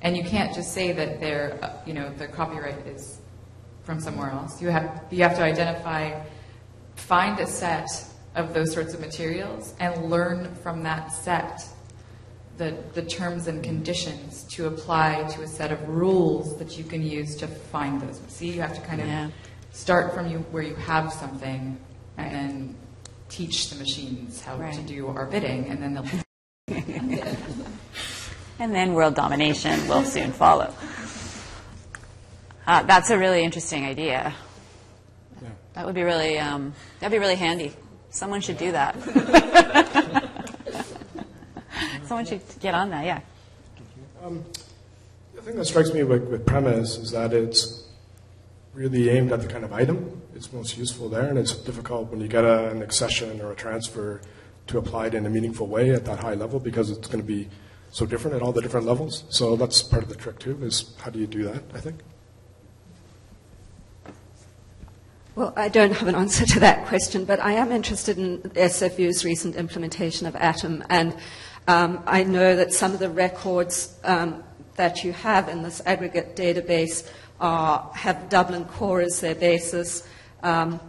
Speaker 4: And you can't just say that the copyright is from somewhere else. You have to find a set of those sorts of materials and learn from that set the terms and conditions to apply to a set of rules that you can use to find those. See, you have to kind of start from where you have something and then teach the machines how to do our bidding, and then they'll
Speaker 1: and then world domination will soon follow. That's a really interesting idea.
Speaker 5: Yeah.
Speaker 1: That would be really handy. Someone should do that. Someone should get on that, yeah.
Speaker 5: The thing that strikes me with Premise is that it's really aimed at the kind of item. It's most useful there, and it's difficult when you get an accession or a transfer to apply it in a meaningful way at that high level, because it's going to be so different at all the different levels. So that's part of the trick, too, is how do you do that, I think.
Speaker 7: Well, I don't have an answer to that question, but I am interested in SFU's recent implementation of Atom, and I know that some of the records that you have in this aggregate database have Dublin core as their basis. I'm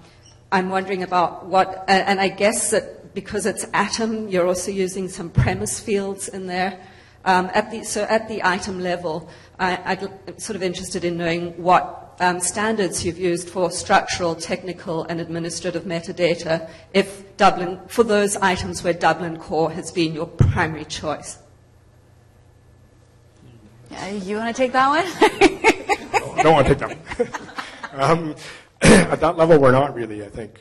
Speaker 7: wondering about and I guess that because it's Atom, you're also using some premise fields in there. At the item level, I'm sort of interested in knowing what standards you've used for structural, technical, and administrative metadata for those items where Dublin core has been your primary choice.
Speaker 1: Yeah, you want to take that one?
Speaker 5: I don't want to take that one. At that level, we're not really, I think,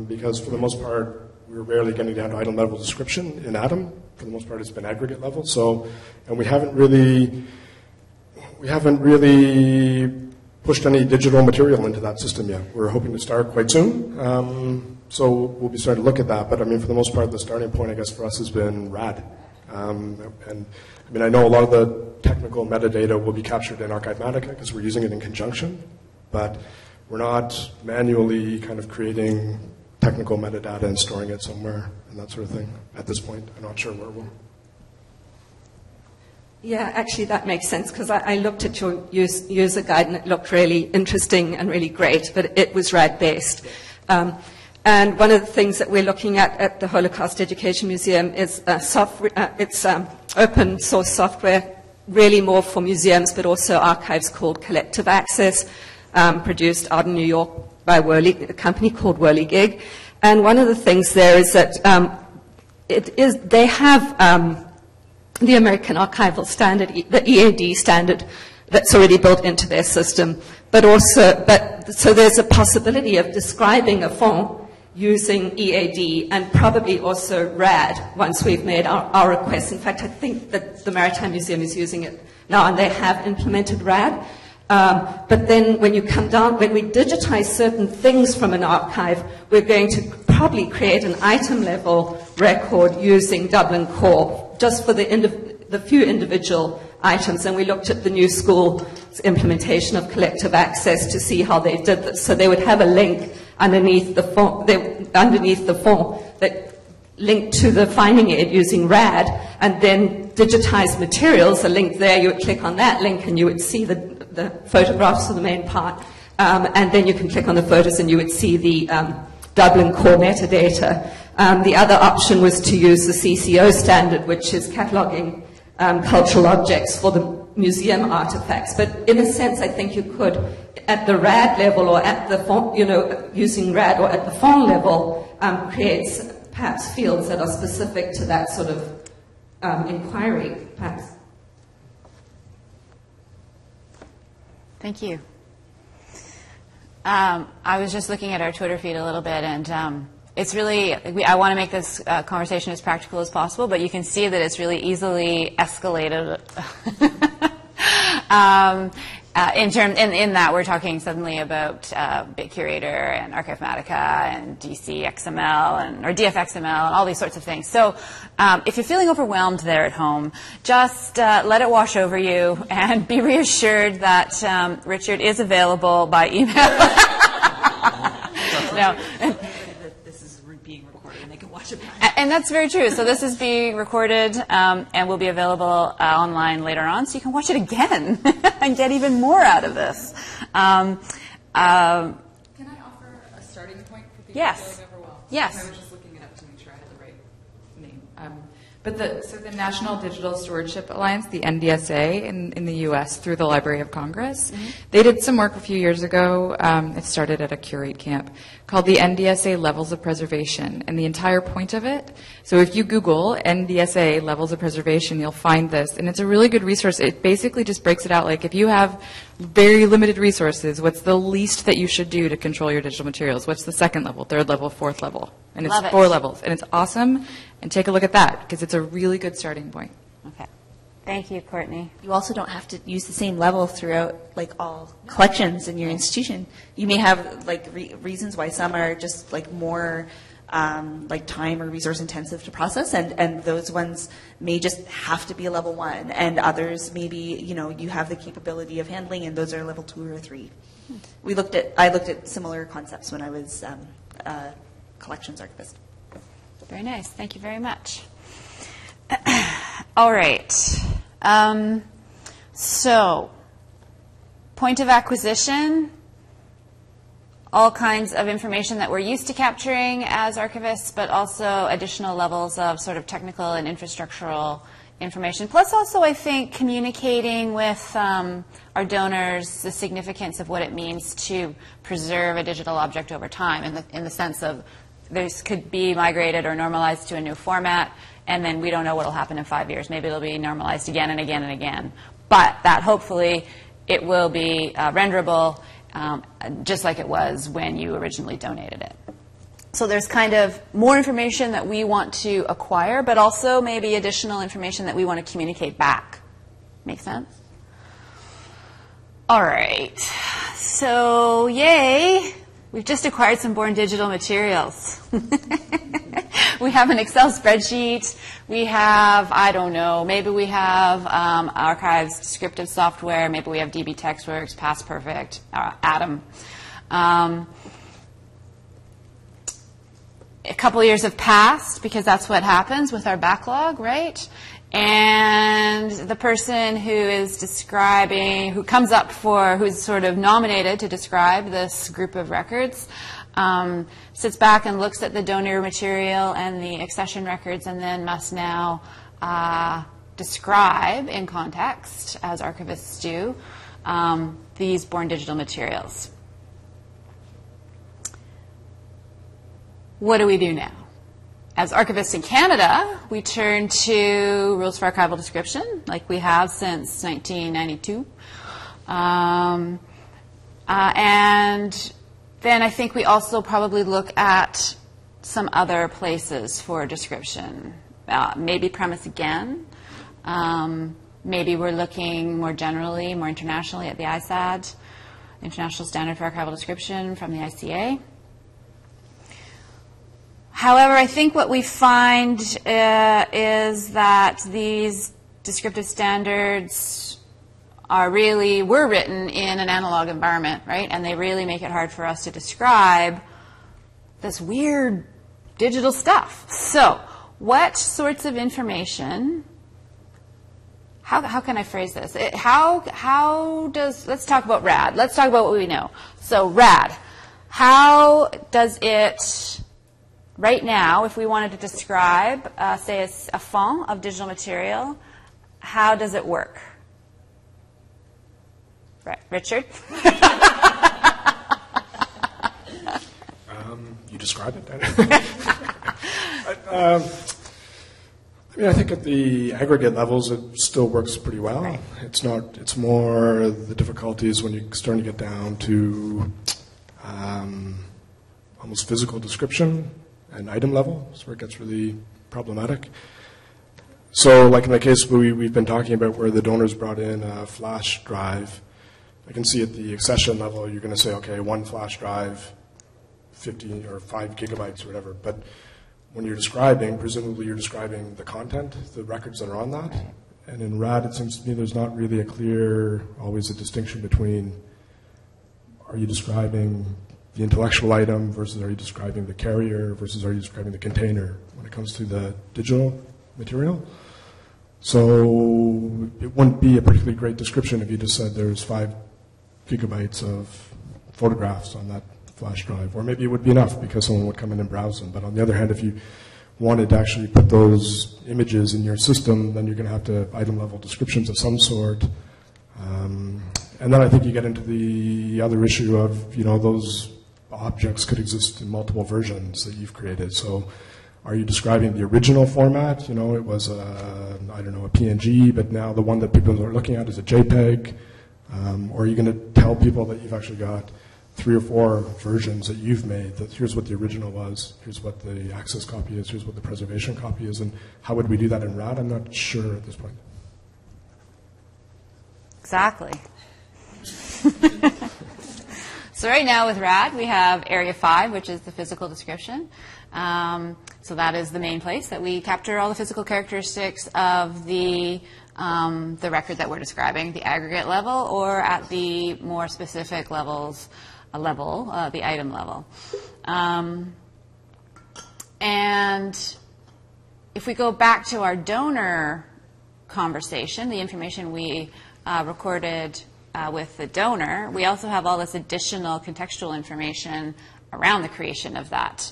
Speaker 5: because for the most part, we're rarely getting down to item level description in Atom. For the most part, it's been aggregate level. So, and we haven't really pushed any digital material into that system yet. We're hoping to start quite soon. So we'll be starting to look at that. But I mean, for the most part, the starting point, I guess, for us has been RAD. And I mean, I know a lot of the technical metadata will be captured in Archivematica because we're using it in conjunction. But We're not manually kind of creating technical metadata and storing it somewhere and that sort of thing at this point. I'm not sure where we'll.
Speaker 7: Yeah, actually that makes sense, because I looked at your user guide and it looked really interesting and really great, but it was RAD-based. And one of the things that we're looking at the Holocaust Education Museum is it's open source software, really more for museums, but also archives called Collective Access, produced out in New York by a company called Whirligig. And one of the things there is that they have the American Archival Standard, the EAD standard, that's already built into their system. So there's a possibility of describing a font using EAD and probably also RAD once we've made our requests. In fact, I think that the Maritime Museum is using it now, and they have implemented RAD. But then when you come down, when we digitize certain things from an archive, we're going to probably create an item-level record using Dublin Core, just for the few individual items. And we looked at the New School's implementation of collective access to see how they did this. So they would have a link underneath the form that linked to the finding aid using RAD, and then digitized materials, a link there, you would click on that link and you would see the photographs for the main part, and then you can click on the photos and you would see the Dublin Core metadata. The other option was to use the CCO standard, which is cataloging cultural objects for the museum artifacts. But in a sense, I think you could, at the RAD level or at the font, using RAD or at the font level, create perhaps fields that are specific to that sort of inquiry, perhaps.
Speaker 1: Thank you. I was just looking at our Twitter feed a little bit, and it's really, I want to make this conversation as practical as possible, but you can see that it's really easily escalated. In that we're talking suddenly about BitCurator and Archivematica and DC XML or DFXML and all these sorts of things. So if you're feeling overwhelmed there at home, just let it wash over you and be reassured that Richard is available by email. No.
Speaker 3: Being recorded, and they can watch it
Speaker 1: back. And that's very true. So this is being recorded and will be available online later on, so you can watch it again and get even more out of this.
Speaker 4: Can I offer a starting point for people
Speaker 1: yes.
Speaker 4: feeling overwhelmed?
Speaker 1: Yes.
Speaker 4: I was just looking it up to make sure I had the right name. But the National Digital Stewardship Alliance, the NDSA in the U.S. through the Library of Congress, they did some work a few years ago. It started at a Curate camp called the NDSA Levels of Preservation. And the entire point of it, so if you Google NDSA Levels of Preservation, you'll find this. And it's a really good resource. It basically just breaks it out. Like if you have very limited resources, what's the least that you should do to control your digital materials? What's the second level, third level, fourth level? And it's 4 levels. And it's awesome. And take a look at that, because it's a really good starting point.
Speaker 1: Okay. Thank you, Courtney.
Speaker 3: You also don't have to use the same level throughout, like, all collections in your institution. You may have, like, reasons why some are just, like, more, like, time or resource intensive to process, and those ones may just have to be a level 1, and others maybe, you have the capability of handling, and those are level 2 or 3. I looked at similar concepts when I was a collections archivist.
Speaker 1: Very nice. Thank you very much. All right. So, point of acquisition, all kinds of information that we're used to capturing as archivists, but also additional levels of sort of technical and infrastructural information. Plus also, I think, communicating with our donors the significance of what it means to preserve a digital object over time in the sense of this could be migrated or normalized to a new format, and then we don't know what will happen in 5 years. Maybe it'll be normalized again and again and again. But that hopefully it will be renderable just like it was when you originally donated it. So there's kind of more information that we want to acquire, but also maybe additional information that we want to communicate back. Make sense? All right. So, yay. We've just acquired some born digital materials. We have an Excel spreadsheet. We have, I don't know, maybe we have archives, descriptive software. Maybe we have DB TextWorks, Past Perfect, Atom. A couple of years have passed because that's what happens with our backlog, right? And the person who is describing, who's sort of nominated to describe this group of records, sits back and looks at the donor material and the accession records and then must now describe in context, as archivists do, these born digital materials. What do we do now? As archivists in Canada, we turn to rules for archival description, like we have since 1992. And then I think we also probably look at some other places for description. Maybe premise again. Maybe we're looking more generally, more internationally at the ISAD, International Standard for Archival Description from the ICA. However, I think what we find is that these descriptive standards were written in an analog environment, right? And they really make it hard for us to describe this weird digital stuff. So, what sorts of information, how can I phrase this? Let's talk about RAD. Let's talk about what we know. So, RAD, how does it... Right now, if we wanted to describe, say, a font of digital material, how does it work? Right, Richard?
Speaker 5: You describe it. I think at the aggregate levels, it still works pretty well. Right. It's more the difficulties when you're starting to get down to almost physical description and item level. That's where it gets really problematic. So like in the case we've been talking about where the donors brought in a flash drive, I can see at the accession level you're going to say, okay, one flash drive, 50 or 5 gigabytes or whatever. But when you're describing, presumably you're describing the content, the records that are on that. And in RAD, it seems to me there's not really always a distinction between, are you describing the intellectual item versus are you describing the carrier versus are you describing the container when it comes to the digital material. So it wouldn't be a particularly great description if you just said there's 5 gigabytes of photographs on that flash drive. Or maybe it would be enough because someone would come in and browse them. But on the other hand, if you wanted to actually put those images in your system, then you're going to have to have item level descriptions of some sort. And then I think you get into the other issue of, those objects could exist in multiple versions that you've created. So are you describing the original format? It was a PNG, but now the one that people are looking at is a JPEG. Or are you going to tell people that you've actually got 3 or 4 versions that you've made, that here's what the original was, here's what the access copy is, here's what the preservation copy is, and how would we do that in RAD? I'm not sure at this point.
Speaker 1: Exactly. So right now with RAD, we have Area 5, which is the physical description. So that is the main place that we capture all the physical characteristics of the record that we're describing, the aggregate level, or at the more specific levels, the item level. And if we go back to our donor conversation, the information we recorded with the donor, we also have all this additional contextual information around the creation of that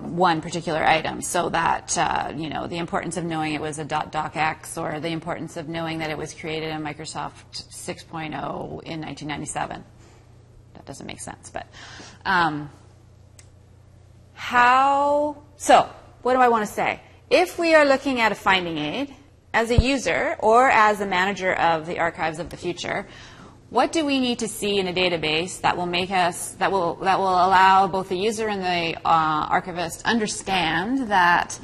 Speaker 1: one particular item, so that the importance of knowing it was a .docx, or the importance of knowing that it was created in Microsoft 6.0 in 1997. That doesn't make sense, but so what do I want to say? If we are looking at a finding aid as a user or as a manager of the archives of the future, what do we need to see in a database that will allow both the user and the archivist understand the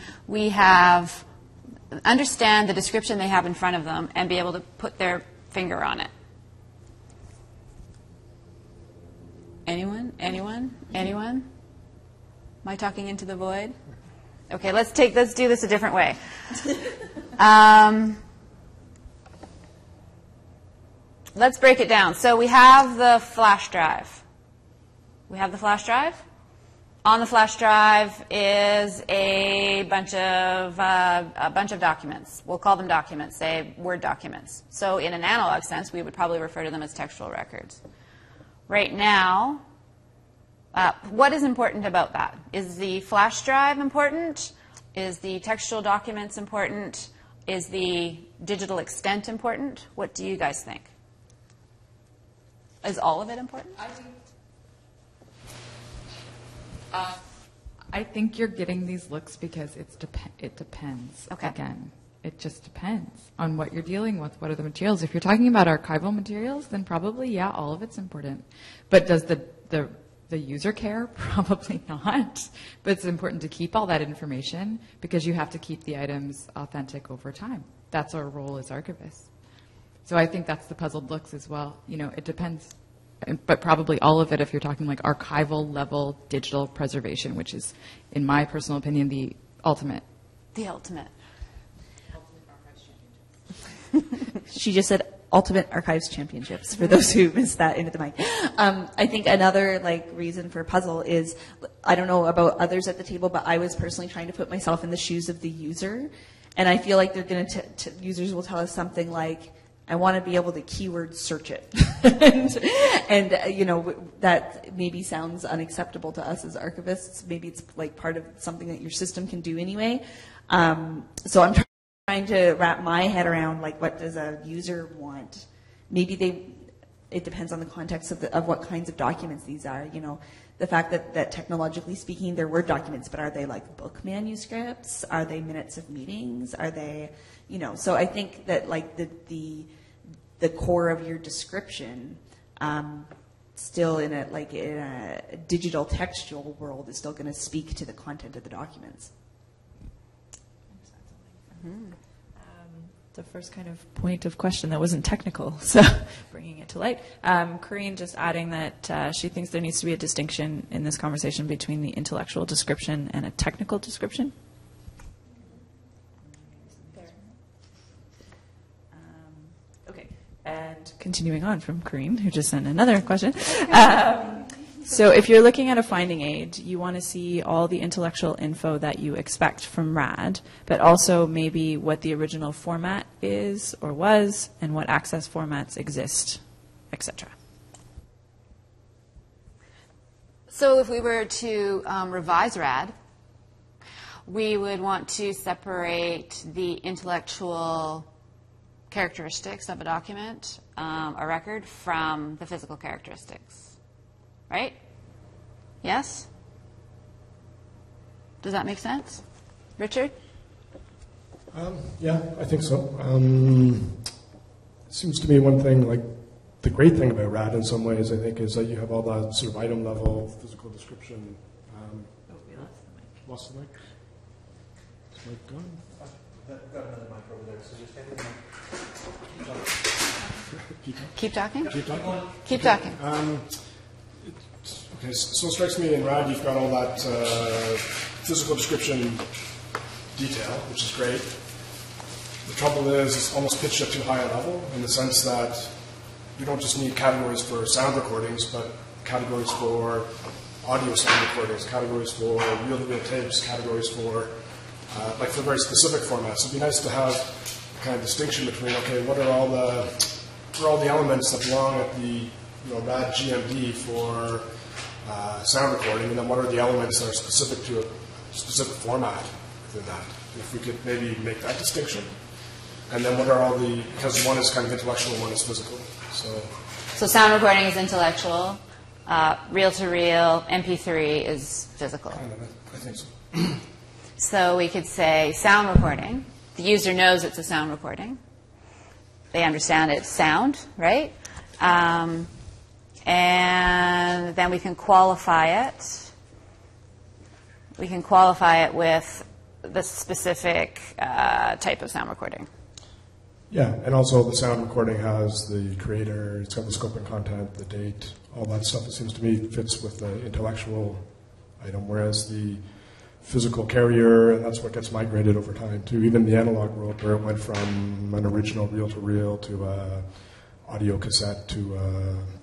Speaker 1: description they have in front of them and be able to put their finger on it? Anyone? Am I talking into the void? Okay, let's do this a different way. let's break it down. So we have the flash drive. We have the flash drive. On the flash drive is a bunch of documents. We'll call them documents, say Word documents. So in an analog sense, we would probably refer to them as textual records. Right now, what is important about that? Is the flash drive important? Is the textual documents important? Is the digital extent important? What do you guys think? Is all of it important?
Speaker 4: I think you're getting these looks because it depends.
Speaker 1: Okay.
Speaker 4: Again, it just depends on what you're dealing with. What are the materials? If you're talking about archival materials, then probably, yeah, all of it's important. But does the user care? Probably not. But it's important to keep all that information because you have to keep the items authentic over time. That's our role as archivists. So I think that's the puzzled looks as well. You know, it depends. But probably all of it if you're talking like archival level digital preservation, which is, in my personal opinion, the ultimate.
Speaker 1: The ultimate.
Speaker 3: She just said Ultimate Archives Championships, for those who missed that into the mic. I think another reason for puzzle is, I don't know about others at the table, but I was personally trying to put myself in the shoes of the user. And I feel like they're going to users will tell us something like, I want to be able to keyword search it. and you know, that maybe sounds unacceptable to us as archivists. Maybe it's like part of something that your system can do anyway. So I'm trying to wrap my head around, like, what does a user want? Maybe it depends on the context of what kinds of documents these are. You know, the fact that technologically speaking, they're Word documents, but are they like book manuscripts? Are they minutes of meetings? Are they, you know, so I think that like the core of your description, still in a digital textual world, is still going to speak to the content of the documents.
Speaker 2: The first kind of point of question that wasn't technical, so bringing it to light. Corinne just adding that she thinks there needs to be a distinction in this conversation between the intellectual description and a technical description. Okay, and continuing on from Corinne, who just sent another question. So if you're looking at a finding aid, you want to see all the intellectual info that you expect from RAD, but also maybe what the original format is or was and what access formats exist, etc.
Speaker 1: So if we were to revise RAD, we would want to separate the intellectual characteristics of a document, a record, from the physical characteristics. Right? Yes? Does that make sense? Richard?
Speaker 5: Yeah, I think so. It seems to me one thing, like the great thing about RAD in some ways, I think, is that you have all that sort of item level physical description.
Speaker 2: We
Speaker 5: Lost
Speaker 2: lost the mic.
Speaker 5: the mic? Is mic gone?
Speaker 9: I've got another mic over there, so just hand it
Speaker 1: Keep talking?
Speaker 5: Keep talking?
Speaker 1: Keep talking.
Speaker 5: Okay, so it strikes me in RAD you've got all that physical description detail, which is great. The trouble is it's almost pitched at too high a level in the sense that you don't just need categories for sound recordings, but categories for audio sound recordings, categories for reel-to-reel tapes, categories for for very specific formats. It'd be nice to have a kind of distinction between, okay, what are all the elements that belong at the RAD GMD for sound recording, and then what are the elements that are specific to a specific format within that? If we could maybe make that distinction. And then what are all because one is kind of intellectual and one is physical. So
Speaker 1: sound recording is intellectual, reel-to-reel, MP3 is physical.
Speaker 5: Kind of, I think so.
Speaker 1: So we could say sound recording. The user knows it's a sound recording. They understand it's sound, right? And then we can qualify it. We can qualify it with the specific type of sound recording.
Speaker 5: Yeah, and also the sound recording has the creator, it's got the scope and content, the date, all that stuff. It seems to me fits with the intellectual item, whereas the physical carrier, and that's what gets migrated over time to even the analog world, where it went from an original reel-to-reel to audio cassette to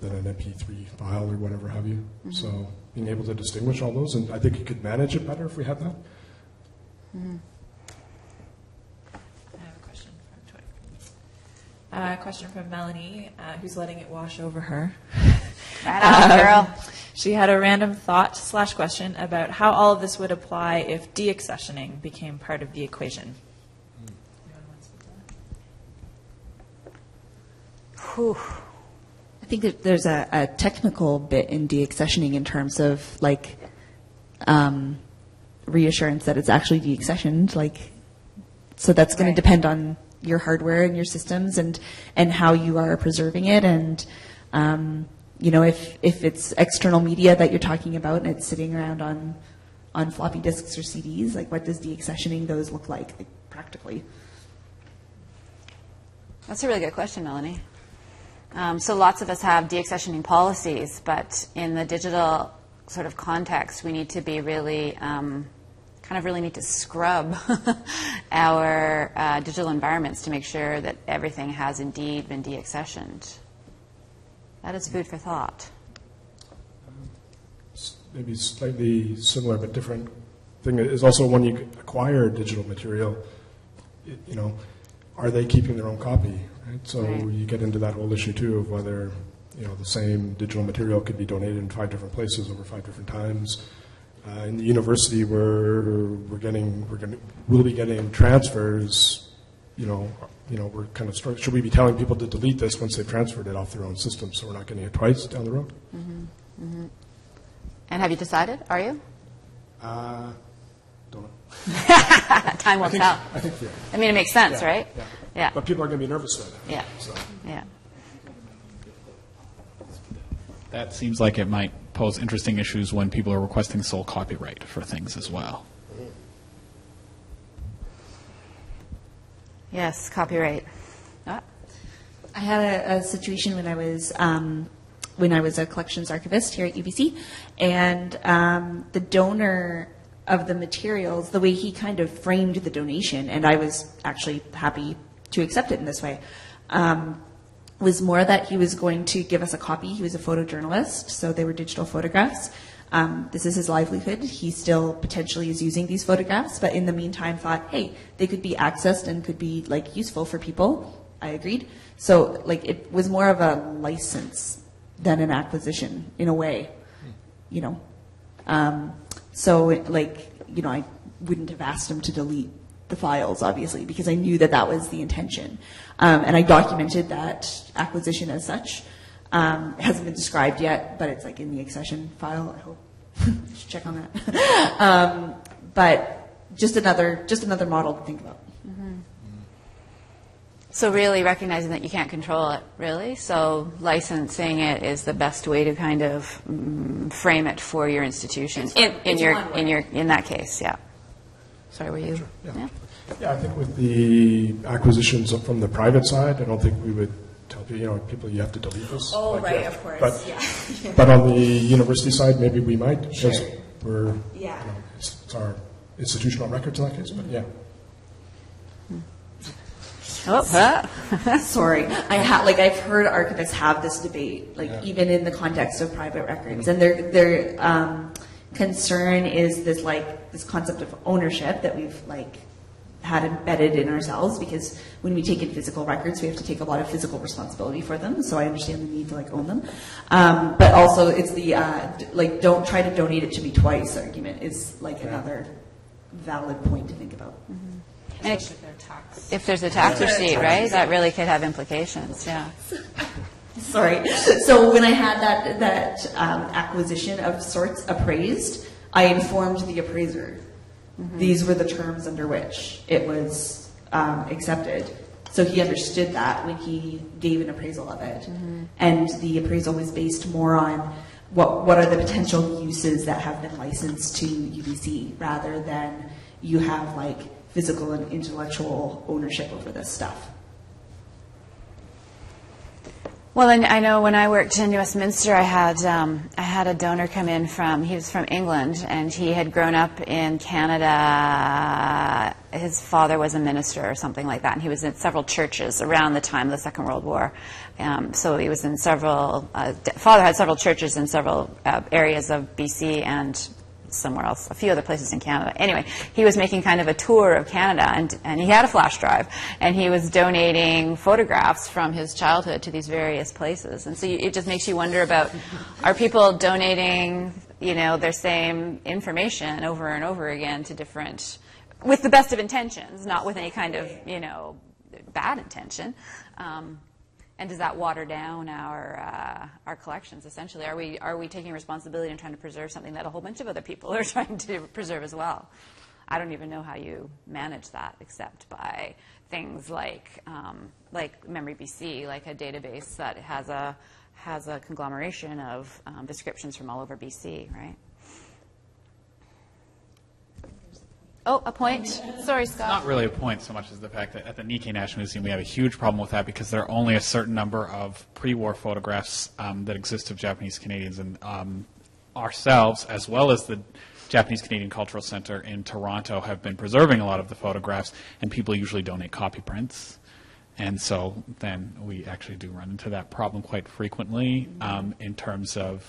Speaker 5: then an MP3 file or whatever have you.
Speaker 1: Mm-hmm.
Speaker 5: So being able to distinguish all those, and I think you could manage it better if we had that.
Speaker 1: Mm-hmm.
Speaker 2: I have a question from Twitter. A question from Melanie, who's letting it wash over her.
Speaker 1: Right on, girl.
Speaker 2: She had a random thought / question about how all of this would apply if deaccessioning became part of the equation.
Speaker 1: Whew.
Speaker 3: I think that there's a technical bit in deaccessioning in terms of like reassurance that it's actually deaccessioned. Like, so that's going to depend on your hardware and your systems and how you are preserving it. And you know, if it's external media that you're talking about and it's sitting around on floppy disks or CDs, like what does deaccessioning those look like practically?
Speaker 1: That's a really good question, Melanie. So lots of us have deaccessioning policies, but in the digital sort of context, we need to be really, really need to scrub our digital environments to make sure that everything has indeed been deaccessioned. That is food for thought.
Speaker 5: Maybe slightly similar but different thing is also when you acquire digital material, you know, are they keeping their own copy? Right? So you get into that whole issue too of whether, you know, the same digital material could be donated in 5 different places over 5 different times. In the university, we'll be getting transfers. You know, we're kind of should we be telling people to delete this once they've transferred it off their own system, so we're not getting it twice down the road?
Speaker 1: Mm-hmm. Mm-hmm. And have you decided? Are you?
Speaker 5: Don't know.
Speaker 1: Time will tell.
Speaker 5: I think yeah.
Speaker 1: I mean, it makes sense,
Speaker 5: Yeah,
Speaker 1: right?
Speaker 5: Yeah.
Speaker 1: Yeah.
Speaker 5: But people are going to be nervous about it.
Speaker 1: Yeah.
Speaker 5: So.
Speaker 1: Yeah.
Speaker 6: That seems like it might pose interesting issues when people are requesting sole copyright for things as well.
Speaker 1: Yes, copyright.
Speaker 3: I had a situation when I was a collections archivist here at UBC, and the donor of the materials, the way he kind of framed the donation, and I was actually happy to accept it in this way, was more that he was going to give us a copy. He was a photojournalist, so they were digital photographs. This is his livelihood. He still potentially is using these photographs, but in the meantime thought, hey, they could be accessed and could be like useful for people. I agreed. So like it was more of a license than an acquisition in a way, you know. So like, you know, I wouldn't have asked him to delete the files, obviously, because I knew that that was the intention. And I documented that acquisition as such. It hasn't been described yet, but it's like in the accession file, I hope. I should check on that. But just another model to think about.
Speaker 1: Mm-hmm. So really recognizing that you can't control it, really. So licensing it is the best way to kind of frame it for your institution. In that case, yeah. Sorry, were you?
Speaker 5: Sure, yeah, I think with the acquisitions from the private side, I don't think we would tell people you have to delete this.
Speaker 3: Oh,
Speaker 5: like
Speaker 3: right,
Speaker 5: that.
Speaker 3: of course,
Speaker 5: but,
Speaker 3: yeah.
Speaker 5: But on the university side, maybe we might, because we're, it's our institutional records in that case, but yeah.
Speaker 3: Sorry, I've heard archivists have this debate, even in the context of private records, and their concern is this concept of ownership that we've had embedded in ourselves, because when we take in physical records, we have to take a lot of physical responsibility for them. So I understand the need to own them, but also it's the don't try to donate it to me twice argument is another valid point to think about.
Speaker 1: Mm-hmm. And if there's a tax receipt, right? That really could have implications. Yeah.
Speaker 3: Sorry. So when I had that acquisition of sorts appraised, I informed the appraiser. Mm-hmm. These were the terms under which it was accepted. So he understood that when he gave an appraisal of it. Mm-hmm. And the appraisal was based more on what are the potential uses that have been licensed to UBC, rather than you have physical and intellectual ownership over this stuff.
Speaker 1: Well, and I know when I worked in Westminster, I had a donor come in he was from England, and he had grown up in Canada his father was a minister or something like that, and he was in several churches around the time of the Second World War. So he was in several, father had several churches in several areas of BC and somewhere else, a few other places in Canada. Anyway, he was making kind of a tour of Canada, and he had a flash drive, and he was donating photographs from his childhood to these various places. And so it just makes you wonder about, are people donating, their same information over and over again to different, with the best of intentions, not with any kind of, bad intention. And does that water down our collections? Essentially, are we taking responsibility and trying to preserve something that a whole bunch of other people are trying to preserve as well? I don't even know how you manage that, except by things like Memory BC, like a database that has a conglomeration of descriptions from all over BC, right? Oh, a point. Sorry, Scott.
Speaker 6: Not really a point so much as the fact that at the Nikkei National Museum we have a huge problem with that because there are only a certain number of pre-war photographs that exist of Japanese Canadians, and ourselves, as well as the Japanese Canadian Cultural Centre in Toronto, have been preserving a lot of the photographs, and people usually donate copy prints. And so then we actually do run into that problem quite frequently in terms of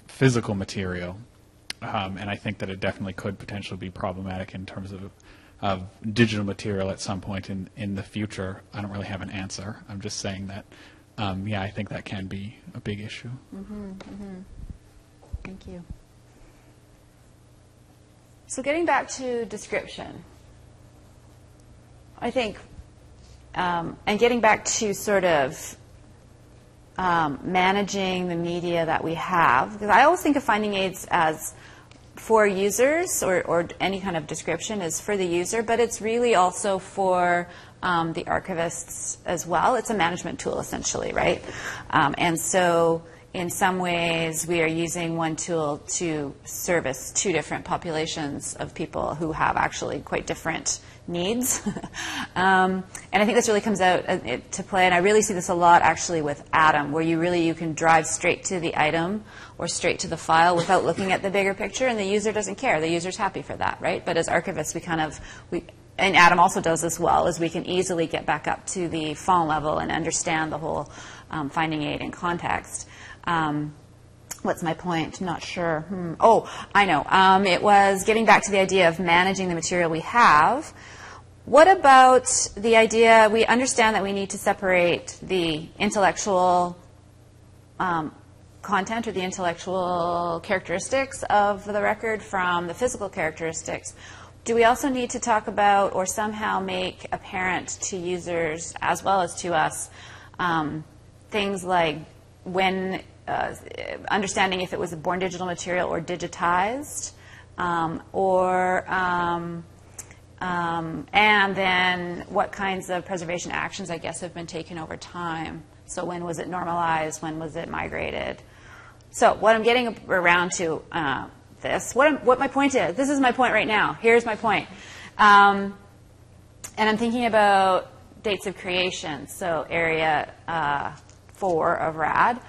Speaker 6: physical material. And I think that it definitely could potentially be problematic in terms of digital material at some point in the future. I don't really have an answer. I'm just saying that, I think that can be a big issue.
Speaker 1: Thank you. So getting back to description, I think, and getting back to sort of managing the media that we have, because I always think of finding aids as for users, or any kind of description is for the user, but it's really also for the archivists as well. It's a management tool, essentially, right? And so in some ways, we are using one tool to service two different populations of people who have actually quite different needs. And I think this really comes out to play, and I really see this a lot actually with Atom, where you can drive straight to the item or straight to the file without looking at the bigger picture, and the user doesn't care. The user's happy for that, right? But as archivists, and Atom also does this well, is we can easily get back up to the font level and understand the whole finding aid in context. What's my point? Not sure. Oh, I know. It was getting back to the idea of managing the material we have. What about the idea, we understand that we need to separate the intellectual content or the intellectual characteristics of the record from the physical characteristics. Do we also need to talk about or somehow make apparent to users as well as to us things like when understanding if it was a born digital material or digitized, and then what kinds of preservation actions, I guess, have been taken over time. So when was it normalized? When was it migrated? So what I'm getting around to what my point is, this is my point right now. Here's my point. And I'm thinking about dates of creation, so area 4 of RAD.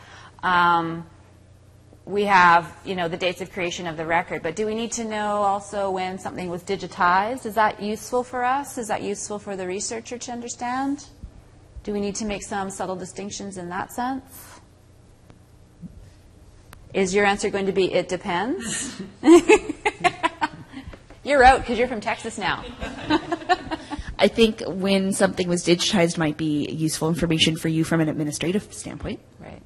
Speaker 1: We have, the dates of creation of the record, but do we need to know also when something was digitized? Is that useful for us? Is that useful for the researcher to understand? Do we need to make some subtle distinctions in that sense? Is your answer going to be, it depends? You're out because you're from Texas now.
Speaker 3: I think when something was digitized might be useful information for you from an administrative standpoint.
Speaker 1: Right.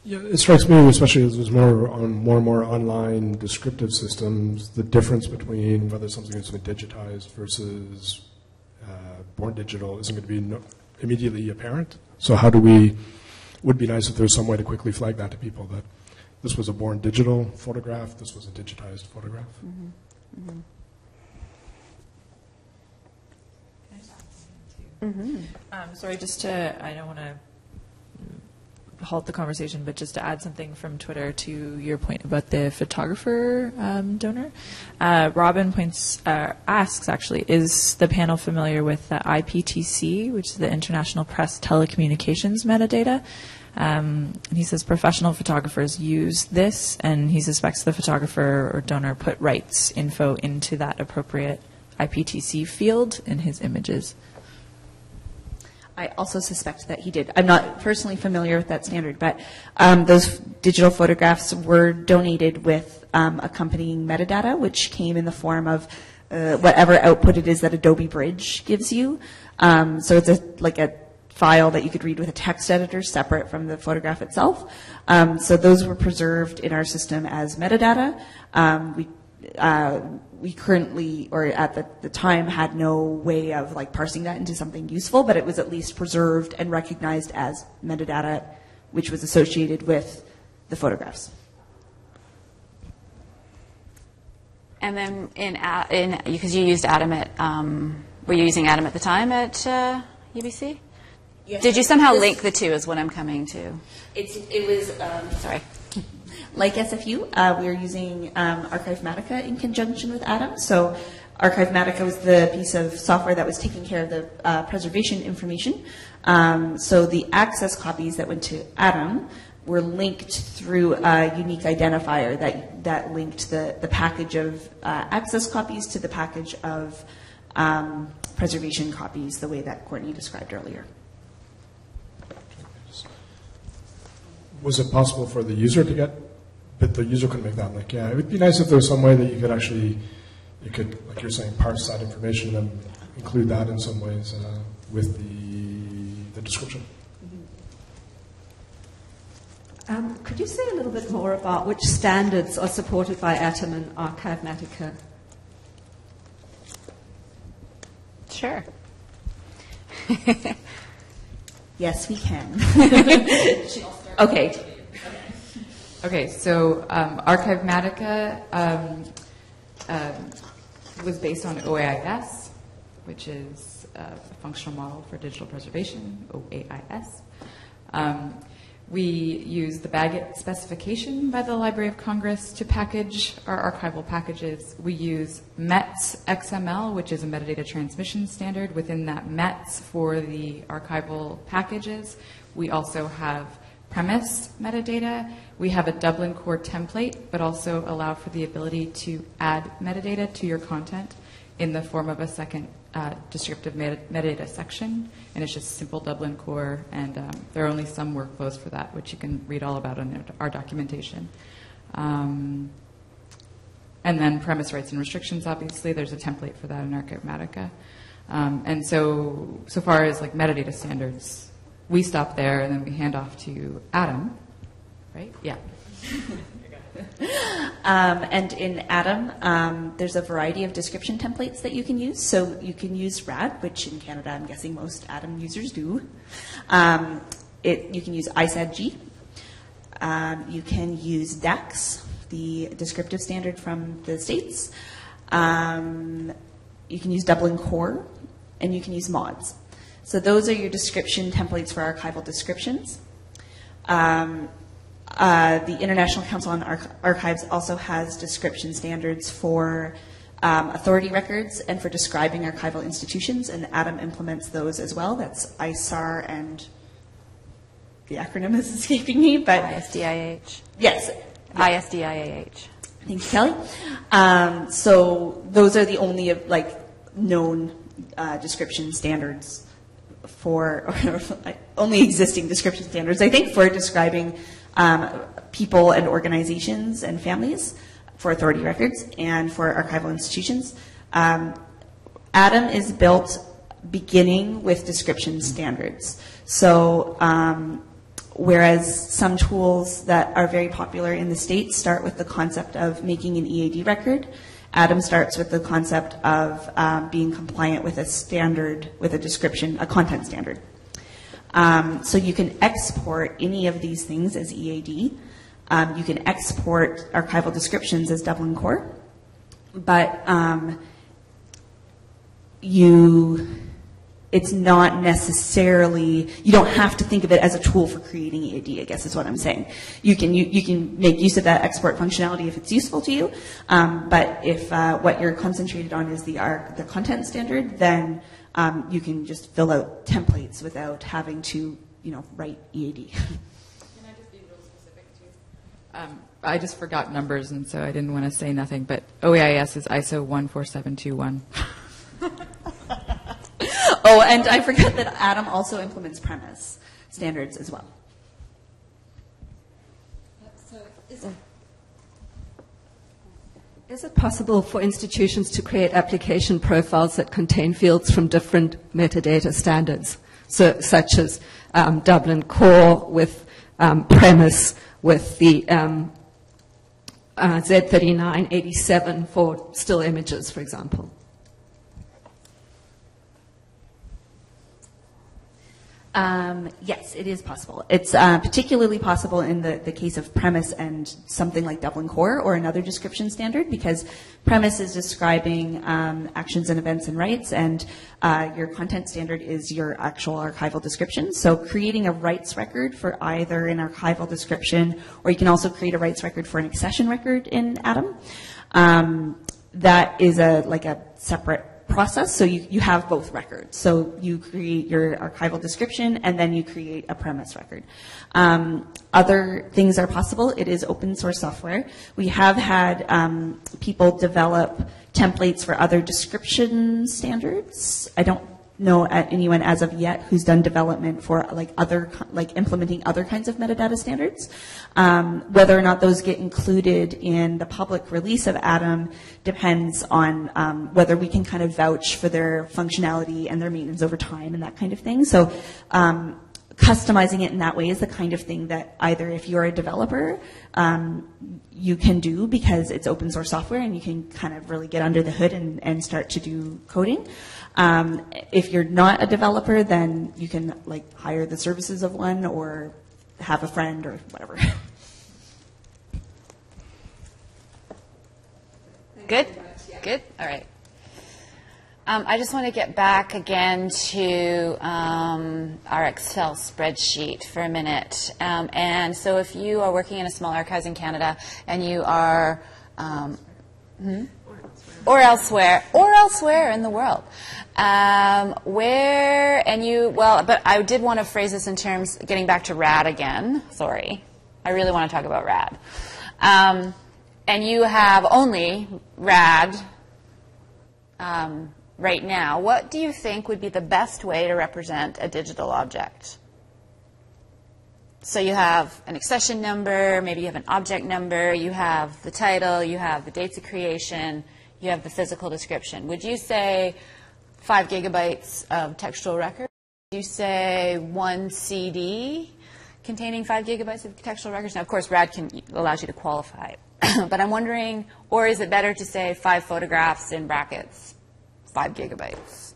Speaker 5: Yeah, it strikes me, especially as there's more and more online descriptive systems, the difference between whether something has been digitized versus born digital isn't going to be immediately apparent. So how do we, would be nice if there's some way to quickly flag that to people that this was a born digital photograph, this was a digitized photograph.
Speaker 1: Mm-hmm. Mm-hmm.
Speaker 2: Sorry, I don't want to halt the conversation, but just to add something from Twitter to your point about the photographer donor. Robin asks, actually, is the panel familiar with the IPTC, which is the International Press Telecommunications Metadata? And he says professional photographers use this, and he suspects the photographer or donor put rights info into that appropriate IPTC field in his images.
Speaker 3: I also suspect that he did. I'm not personally familiar with that standard, but those digital photographs were donated with accompanying metadata, which came in the form of whatever output it is that Adobe Bridge gives you. So it's like a file that you could read with a text editor separate from the photograph itself. So those were preserved in our system as metadata. We currently, or at the time, had no way of like parsing that into something useful, but it was at least preserved and recognized as metadata, which was associated with the photographs.
Speaker 1: And then because you used Atom at, were you using Atom at the time at UBC?
Speaker 3: Yes.
Speaker 1: Did you somehow link the two is what I'm coming to?
Speaker 3: It was,
Speaker 1: sorry.
Speaker 3: Like SFU, we were using Archivematica in conjunction with Atom. So Archivematica was the piece of software that was taking care of the preservation information. So the access copies that went to Atom were linked through a unique identifier that linked the package of access copies to the package of preservation copies, the way that Courtney described earlier.
Speaker 5: Was it possible for the user to get, but the user couldn't make that link? Yeah, it would be nice if there was some way that you could actually, like you're saying, parse that information and include that in some ways with the description.
Speaker 7: Could you say a little bit more about which standards are supported by Atom and Archivematica?
Speaker 1: Sure.
Speaker 3: Yes, we can. Okay.
Speaker 4: Okay, so Archivematica was based on OAIS, which is a functional model for digital preservation, OAIS. We use the Bagot specification by the Library of Congress to package our archival packages. We use METS XML, which is a metadata transmission standard. Within that METS for the archival packages, we also have premise metadata. We have a Dublin core template, but also allow for the ability to add metadata to your content in the form of a second descriptive metadata section, and it's just simple Dublin core, and there are only some workflows for that, which you can read all about in our documentation. And then premise rights and restrictions, obviously, there's a template for that in Archivematica. And so far as like metadata standards, we stop there, and then we hand off to Atom, right? Yeah.
Speaker 3: And in Atom, there's a variety of description templates that you can use. So you can use RAD, which in Canada I'm guessing most Atom users do. You can use ISADG. You can use DAX, the descriptive standard from the States. You can use Dublin Core, and you can use mods. So those are your description templates for archival descriptions. The International Council on Archives also has description standards for authority records and for describing archival institutions, and Atom implements those as well. That's ISAR, and the acronym is escaping me, but
Speaker 1: ISDIAH.
Speaker 3: Yes.
Speaker 1: ISDIAH.
Speaker 3: Thank you, Kelly. So those are the only known description standards for, or only existing description standards, I think, for describing people and organizations and families for authority records and for archival institutions. Atom is built beginning with description standards. So whereas some tools that are very popular in the States start with the concept of making an EAD record, Atom starts with the concept of being compliant with a standard, with a description, a content standard. So you can export any of these things as EAD. You can export archival descriptions as Dublin Core, but it's not necessarily, you don't have to think of it as a tool for creating EAD, I guess is what I'm saying. You can make use of that export functionality if it's useful to you, but if what you're concentrated on is the content standard, then you can just fill out templates without having to, write EAD.
Speaker 4: I just forgot numbers, and so I didn't want to say nothing, but OEIS is ISO 14721.
Speaker 3: Oh, and I forgot that Atom also implements premise standards as well.
Speaker 7: Is it possible for institutions to create application profiles that contain fields from different metadata standards, so, such as Dublin Core with premise with the Z3987 for still images, for example?
Speaker 3: Yes, it is possible. It's particularly possible in the case of premise and something like Dublin Core or another description standard, because premise is describing actions and events and rights, and your content standard is your actual archival description. So creating a rights record for either an archival description, or you can also create a rights record for an accession record in Atom. That is like a separate process, so you have both records. So you create your archival description, and then you create a premise record. Other things are possible. It is open source software. We have had people develop templates for other description standards. I don't know anyone as of yet who's done development for implementing other kinds of metadata standards. Whether or not those get included in the public release of Atom depends on whether we can kind of vouch for their functionality and their maintenance over time and that kind of thing. So customizing it in that way is the kind of thing that either if you're a developer, you can do because it's open source software and you can kind of really get under the hood and start to do coding. If you're not a developer, then you can hire the services of one or have a friend or whatever.
Speaker 1: Good? Good? All right. I just want to get back again to our Excel spreadsheet for a minute. And so if you are working in a small archives in Canada and you are, or elsewhere in the world, but I did want to phrase this in terms, getting back to RAD again, sorry. I really want to talk about RAD. And you have only RAD right now. What do you think would be the best way to represent a digital object? So you have an accession number, maybe you have an object number, you have the title, you have the dates of creation, you have the physical description. Would you say 5 gigabytes of textual record? Would you say 1 CD containing 5 gigabytes of textual records? Now, of course, RAD allows you to qualify it. But I'm wondering, or is it better to say 5 photographs in brackets, 5 gigabytes?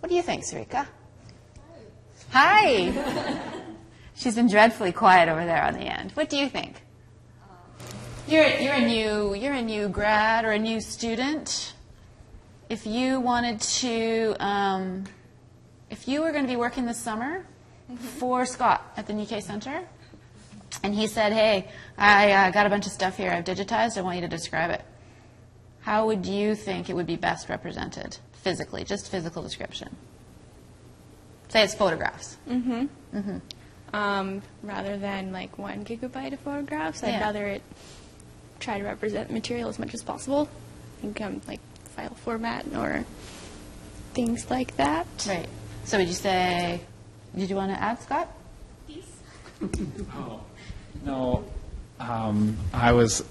Speaker 1: What do you think, Sarika? Hi. She's been dreadfully quiet over there on the end. What do you think? You're a new grad or a new student. If you wanted to, if you were going to be working this summer for Scott at the Nikkei Center, and he said, hey, I got a bunch of stuff here I've digitized, I want you to describe it. How would you think it would be best represented physically, just physical description? Say it's photographs.
Speaker 8: Rather than 1 gigabyte of photographs, I'd rather it try to represent material as much as possible. File format or things like that.
Speaker 1: Right. So would you say, did you want to add, Scott?
Speaker 8: Please.
Speaker 6: No, I was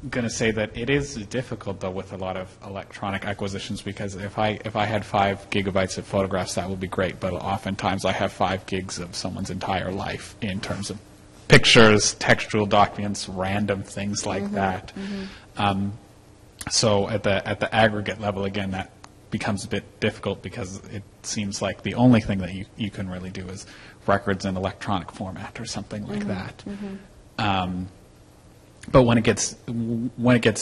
Speaker 6: going to say that it is difficult though with a lot of electronic acquisitions, because if I had 5 gigabytes of photographs, that would be great. But oftentimes I have 5 gigs of someone's entire life in terms of pictures, textual documents, random things like that. So at the aggregate level, again, that becomes a bit difficult because it seems like the only thing that you can really do is records in electronic format or something like that. But when it gets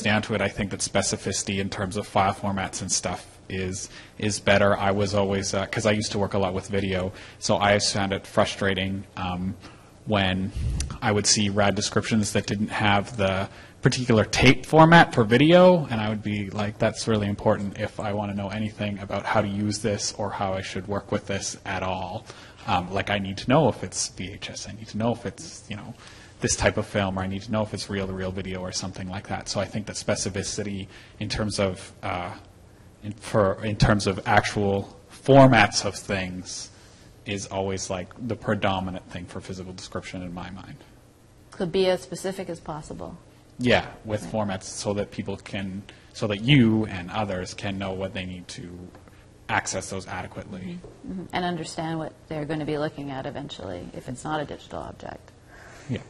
Speaker 6: down to it, I think that specificity in terms of file formats and stuff is better. I was always, because I used to work a lot with video, so I found it frustrating when I would see RAD descriptions that didn't have the particular tape format for video, and I would be like, that's really important if I want to know anything about how to use this or how I should work with this at all. Like I need to know if it's VHS, I need to know if it's, this type of film, or I need to know if it's reel-to-reel video or something like that. So I think that specificity in terms of in terms of actual formats of things is always like the predominant thing for physical description in my mind.
Speaker 1: Could be as specific as possible.
Speaker 6: Yeah, with formats so that people can, so that you and others can know what they need to access those adequately.
Speaker 1: Mm-hmm. And understand what they're going to be looking at eventually if it's not a digital object.
Speaker 6: Yeah.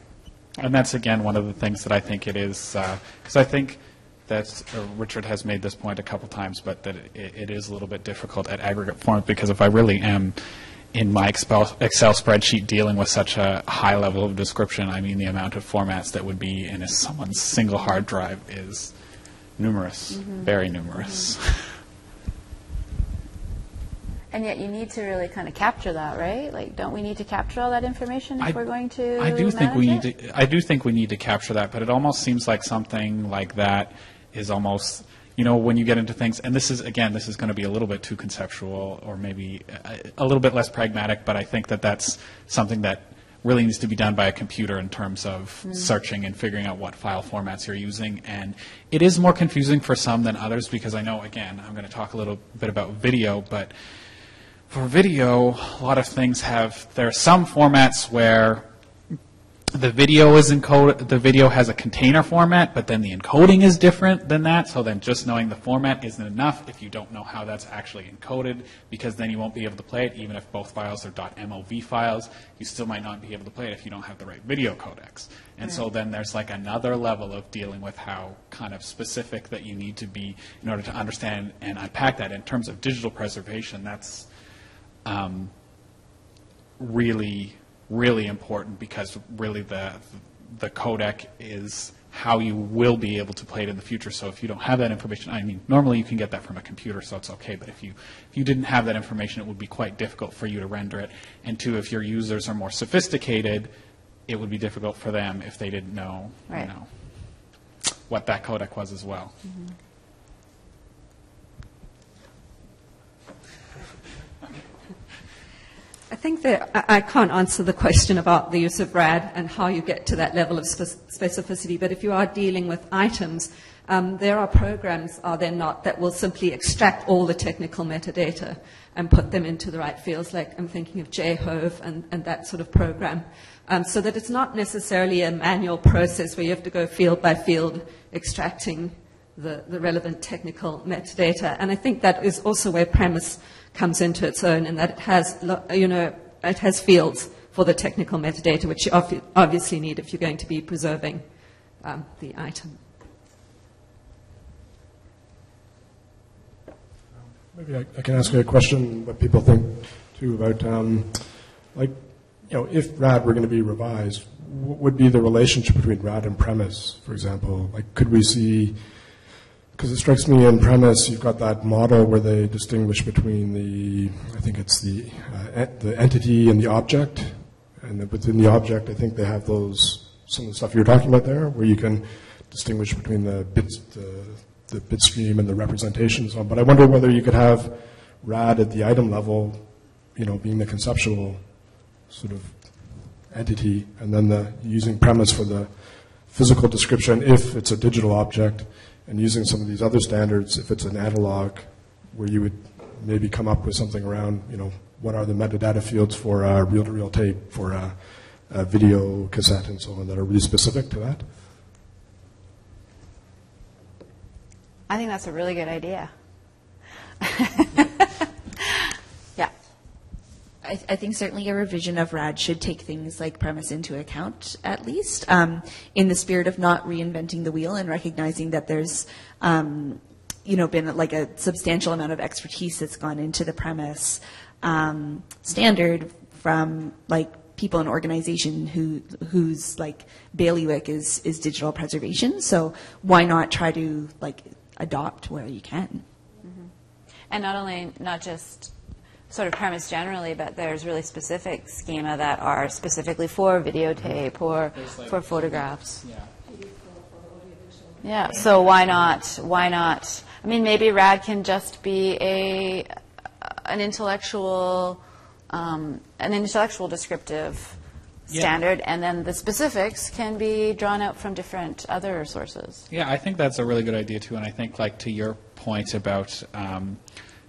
Speaker 6: And that's, again, one of the things that I think it is, because I think that Richard has made this point a couple times, but that it is a little bit difficult at aggregate forms, because if I really am in my Excel spreadsheet dealing with such a high level of description, I mean the amount of formats that would be in someone's single hard drive is numerous, very numerous.
Speaker 1: And yet you need to really kind of capture that, right? Like, don't we need to capture all that information if we're going to
Speaker 6: I do think we
Speaker 1: manage
Speaker 6: need
Speaker 1: it?
Speaker 6: I do think we need to capture that, but it almost seems like something like that is almost, when you get into things, and this is going to be a little bit too conceptual or maybe a little bit less pragmatic, but I think that that's something that really needs to be done by a computer in terms of searching and figuring out what file formats you're using. And it is more confusing for some than others, because I know, again, I'm going to talk a little bit about video, but for video, a lot of things there are some formats where the video is encoded, the video has a container format, but then the encoding is different than that. So then just knowing the format isn't enough if you don't know how that's actually encoded, because then you won't be able to play it. Even if both files are .mov files, you still might not be able to play it if you don't have the right video codecs. And so then there's like another level of dealing with how kind of specific that you need to be in order to understand and unpack that. In terms of digital preservation, that's really, really important, because really the codec is how you will be able to play it in the future. So if you don't have that information, I mean, normally you can get that from a computer, so it's okay. But if you didn't have that information, it would be quite difficult for you to render it. And two, if your users are more sophisticated, it would be difficult for them if they didn't know, what that codec was as well.
Speaker 1: Mm-hmm.
Speaker 7: I think that I can't answer the question about the use of RAD and how you get to that level of specificity, but if you are dealing with items, there are programs, are there not, that will simply extract all the technical metadata and put them into the right fields, like I'm thinking of JHOVE and that sort of program, so that it's not necessarily a manual process where you have to go field by field extracting the relevant technical metadata. And I think that is also where premise comes into its own, in that it has, it has fields for the technical metadata, which you obviously need if you're going to be preserving the item.
Speaker 5: Maybe I can ask a question, what people think too about, if RAD were going to be revised, what would be the relationship between RAD and premise, for example? Like, could we see, because it strikes me in premise, you've got that model where they distinguish between I think it's the entity and the object, and then within the object, I think they have some of the stuff you're talking about there, where you can distinguish between the bits, the bit stream and the representation and so on. But I wonder whether you could have RAD at the item level, being the conceptual sort of entity, and then using premise for the physical description if it's a digital object, and using some of these other standards if it's an analog, where you would maybe come up with something around, what are the metadata fields for a reel-to-reel tape, for a video cassette, and so on, that are really specific to that?
Speaker 1: I think that's a really good idea. Yeah.
Speaker 3: I think certainly a revision of RAD should take things like premise into account, at least, in the spirit of not reinventing the wheel and recognizing that there's, been like a substantial amount of expertise that's gone into the premise standard from like people in organization whose like bailiwick is digital preservation. So why not try to like adopt where you can?
Speaker 1: Mm-hmm. And not just sort of premise generally, but there's really specific schema that are specifically for videotape or for photographs. Yeah. So why not? I mean, maybe RAD can just be an intellectual an intellectual descriptive standard, and then the specifics can be drawn out from different other sources.
Speaker 6: Yeah, I think that's a really good idea too, and I think, like, to your point about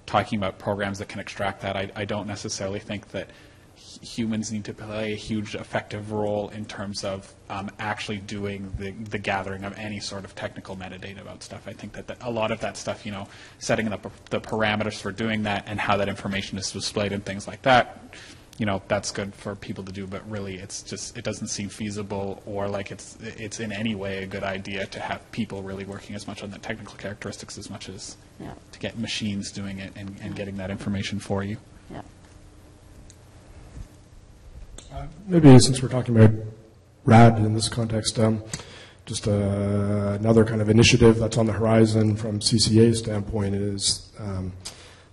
Speaker 6: talking about programs that can extract that, I don't necessarily think that humans need to play a huge effective role in terms of actually doing the gathering of any sort of technical metadata about stuff. I think that a lot of that stuff, setting up the parameters for doing that and how that information is displayed and things like that, that's good for people to do, but really it doesn't seem feasible or like it's in any way a good idea to have people really working as much on the technical characteristics as much as to get machines doing it and getting that information for you.
Speaker 1: Yeah.
Speaker 5: Maybe since we're talking about RAD in this context, just another kind of initiative that's on the horizon from CCA's standpoint is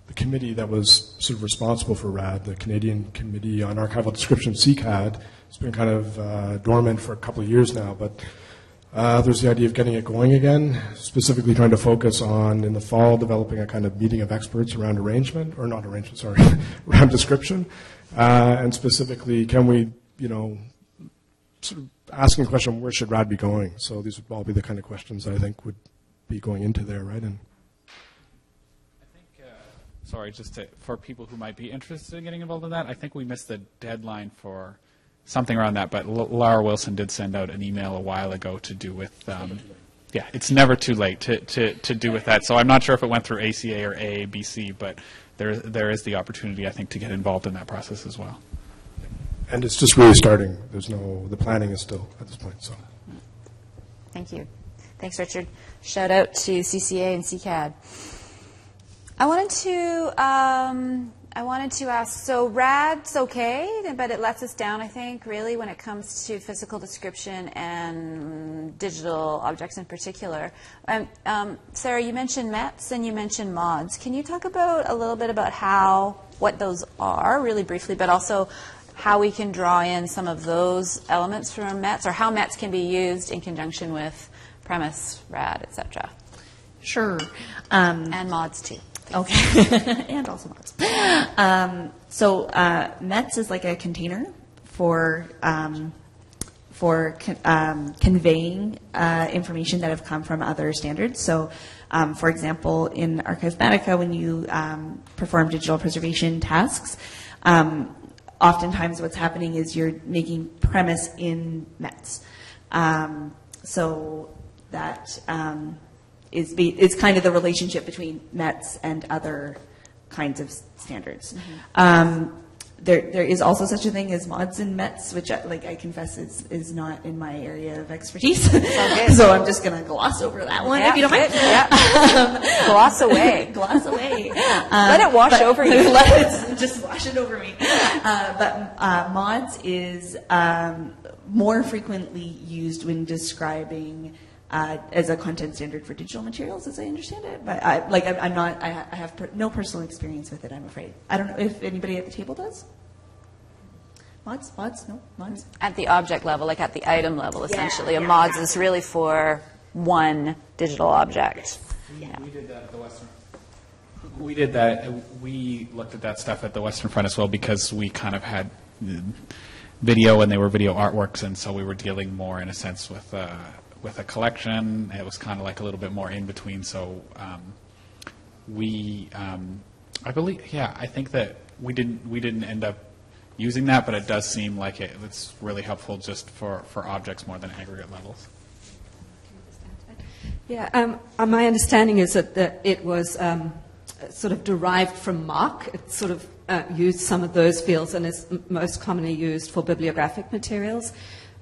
Speaker 5: the committee that was sort of responsible for RAD, the Canadian Committee on Archival Description, CCAD. It's been kind of dormant for a couple of years now, but there's the idea of getting it going again, specifically trying to focus on, in the fall, developing a kind of meeting of experts around around description. And specifically, can we, sort of asking a question, where should RAD be going? So these would all be the kind of questions I think would be going into there, right? And
Speaker 6: I think, sorry, for people who might be interested in getting involved in that, I think we missed the deadline for something around that, but Laura Wilson did send out an email a while ago to do with, it's never too late to do with that. So I'm not sure if it went through ACA or AABC, but there is the opportunity, I think, to get involved in that process as well.
Speaker 5: And it's just really starting. The planning is still at this point. So,
Speaker 1: thank you. Thanks, Richard. Shout out to CCA and CCAD. I wanted to ask, so RAD's okay, but it lets us down, I think, really, when it comes to physical description and digital objects in particular. Sarah, you mentioned METs and you mentioned mods. Can you talk a little bit about what those are, really briefly, but also how we can draw in some of those elements from METs, or how METs can be used in conjunction with premise, RAD, etc.?
Speaker 3: Sure.
Speaker 1: And mods, too.
Speaker 3: Okay, and also mods. So METs is like a container for conveying information that have come from other standards. So, for example, in Archivematica, when you perform digital preservation tasks, oftentimes what's happening is you're making premise in METs. So that is kind of the relationship between METs and other kinds of standards. Mm-hmm. There is also such a thing as mods and METs, which I confess is not in my area of expertise. So I'm just going to gloss over that one, if you don't mind.
Speaker 1: Yeah. Gloss away.
Speaker 3: Gloss away.
Speaker 1: Let it wash over you.
Speaker 3: Let it just wash it over me. But mods is more frequently used when describing as a content standard for digital materials, as I understand it. But I have no personal experience with it, I'm afraid. I don't know if anybody at the table does. Mods? No? Mods?
Speaker 1: At the object level, like at the item level, essentially. Mods is really for one digital object.
Speaker 6: Yeah. We did that at the Western. We did that. We looked at that stuff at the Western Front as well, because we kind of had video, and they were video artworks, and so we were dealing more, in a sense, with a collection. It was kind of like a little bit more in between. So I think that we didn't end up using that, but it does seem like it's really helpful just for objects more than aggregate levels.
Speaker 7: Yeah, my understanding is that it was sort of derived from MARC. It sort of used some of those fields and is most commonly used for bibliographic materials.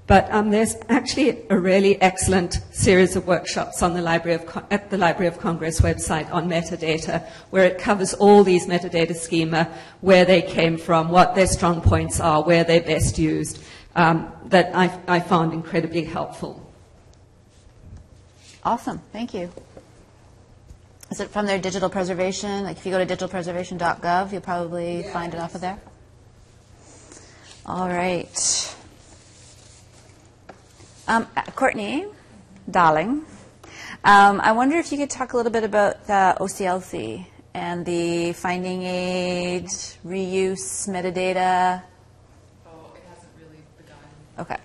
Speaker 7: But there's actually a really excellent series of workshops on at the Library of Congress website on metadata, where it covers all these metadata schema, where they came from, what their strong points are, where they're best used, that I found incredibly helpful.
Speaker 1: Awesome. Thank you. Is it from their digital preservation? Like if you go to digitalpreservation.gov, you'll probably find it off of there? All right. Courtney, darling, I wonder if you could talk a little bit about the OCLC And the finding aid, reuse, metadata.
Speaker 4: Oh, it hasn't really begun.
Speaker 1: Okay.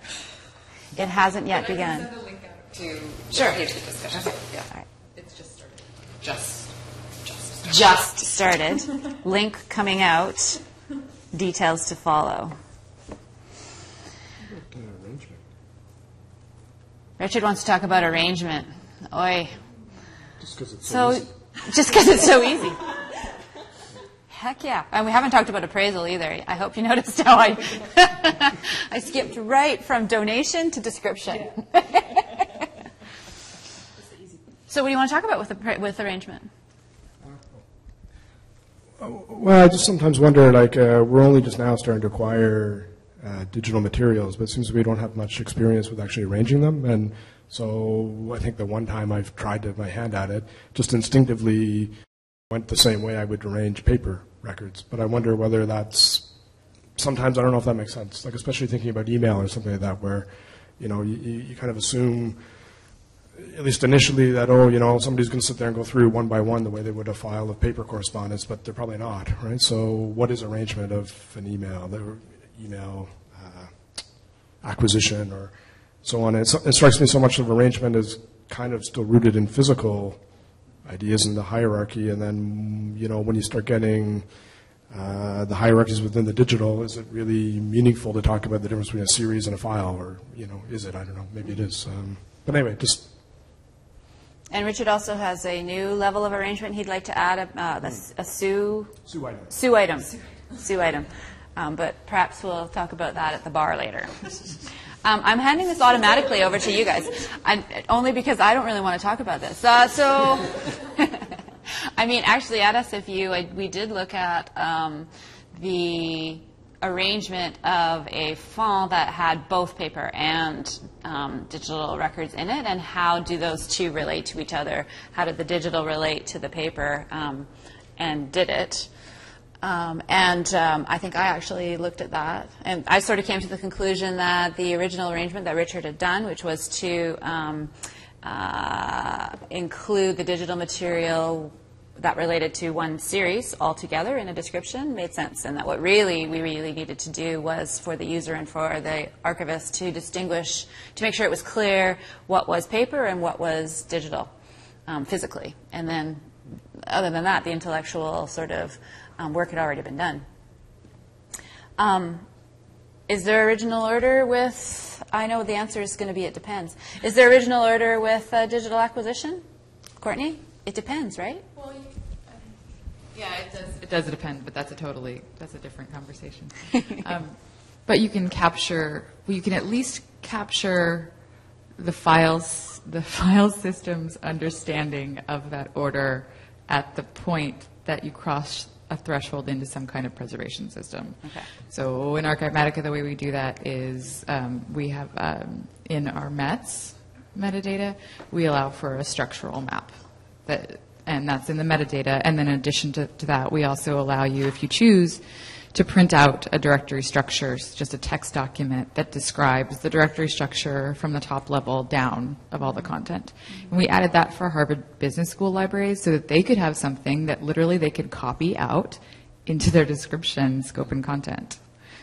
Speaker 1: It hasn't yet
Speaker 4: But I
Speaker 1: begun.
Speaker 4: can send a link out to
Speaker 1: Sure.
Speaker 4: the discussion.
Speaker 1: Okay.
Speaker 4: Yeah.
Speaker 1: All right.
Speaker 4: It's just started. Just started.
Speaker 1: Just started. Link coming out. Details to follow. Richard wants to talk about arrangement. Oi.
Speaker 5: Just because it's
Speaker 1: So,
Speaker 5: easy.
Speaker 1: just because it's so easy. Heck yeah. And we haven't talked about appraisal either. I hope you noticed how I I skipped right from donation to description. So what do you want to talk about with arrangement?
Speaker 5: Well, I just sometimes wonder, like, we're only just now starting to acquire digital materials, but it seems we don't have much experience with actually arranging them. And so I think the one time I've tried my hand at it, just instinctively went the same way I would arrange paper records. But I wonder whether that's, sometimes I don't know if that makes sense, like especially thinking about email or something like that, where, you know, you kind of assume, at least initially, that, oh, you know, somebody's going to sit there and go through one by one the way they would a file of paper correspondence, but they're probably not, right? So what is arrangement of an email, acquisition or so on? It strikes me so much of arrangement is kind of still rooted in physical ideas in the hierarchy, and then, you know, when you start getting the hierarchies within the digital, is it really meaningful to talk about the difference between a series and a file, or, you know, is it? I don't know. Maybe it is. But anyway, just...
Speaker 1: And Richard also has a new level of arrangement he'd like to add, a SUE
Speaker 5: item.
Speaker 1: SUE item. But perhaps we'll talk about that at the bar later. I'm handing this automatically over to you guys, only because I don't really want to talk about this. So, I mean, actually, at SFU, we did look at the arrangement of a font that had both paper and digital records in it, and how do those two relate to each other? How did the digital relate to the paper, and did it? I think I actually looked at that, and I sort of came to the conclusion that the original arrangement that Richard had done, which was to include the digital material that related to one series altogether in a description, made sense, and that what we really needed to do was for the user and for the archivist to distinguish, to make sure it was clear what was paper and what was digital physically. And then, other than that, the intellectual sort of work had already been done. Is there original order with, I know the answer is going to be it depends. Is there original order with digital acquisition? Courtney? It depends, right?
Speaker 4: Well, yeah, it does depend, but that's a different conversation. But you can at least capture the file system's understanding of that order at the point that you cross a threshold into some kind of preservation system. Okay. So in Archivematica, the way we do that is we have in our METs metadata, we allow for a structural map, and that's in the metadata. And then in addition to that, we also allow you, if you choose, to print out a directory structure, just a text document that describes the directory structure from the top level down of all the content. And we added that for Harvard Business School libraries so that they could have something that literally they could copy out into their description, scope, and content,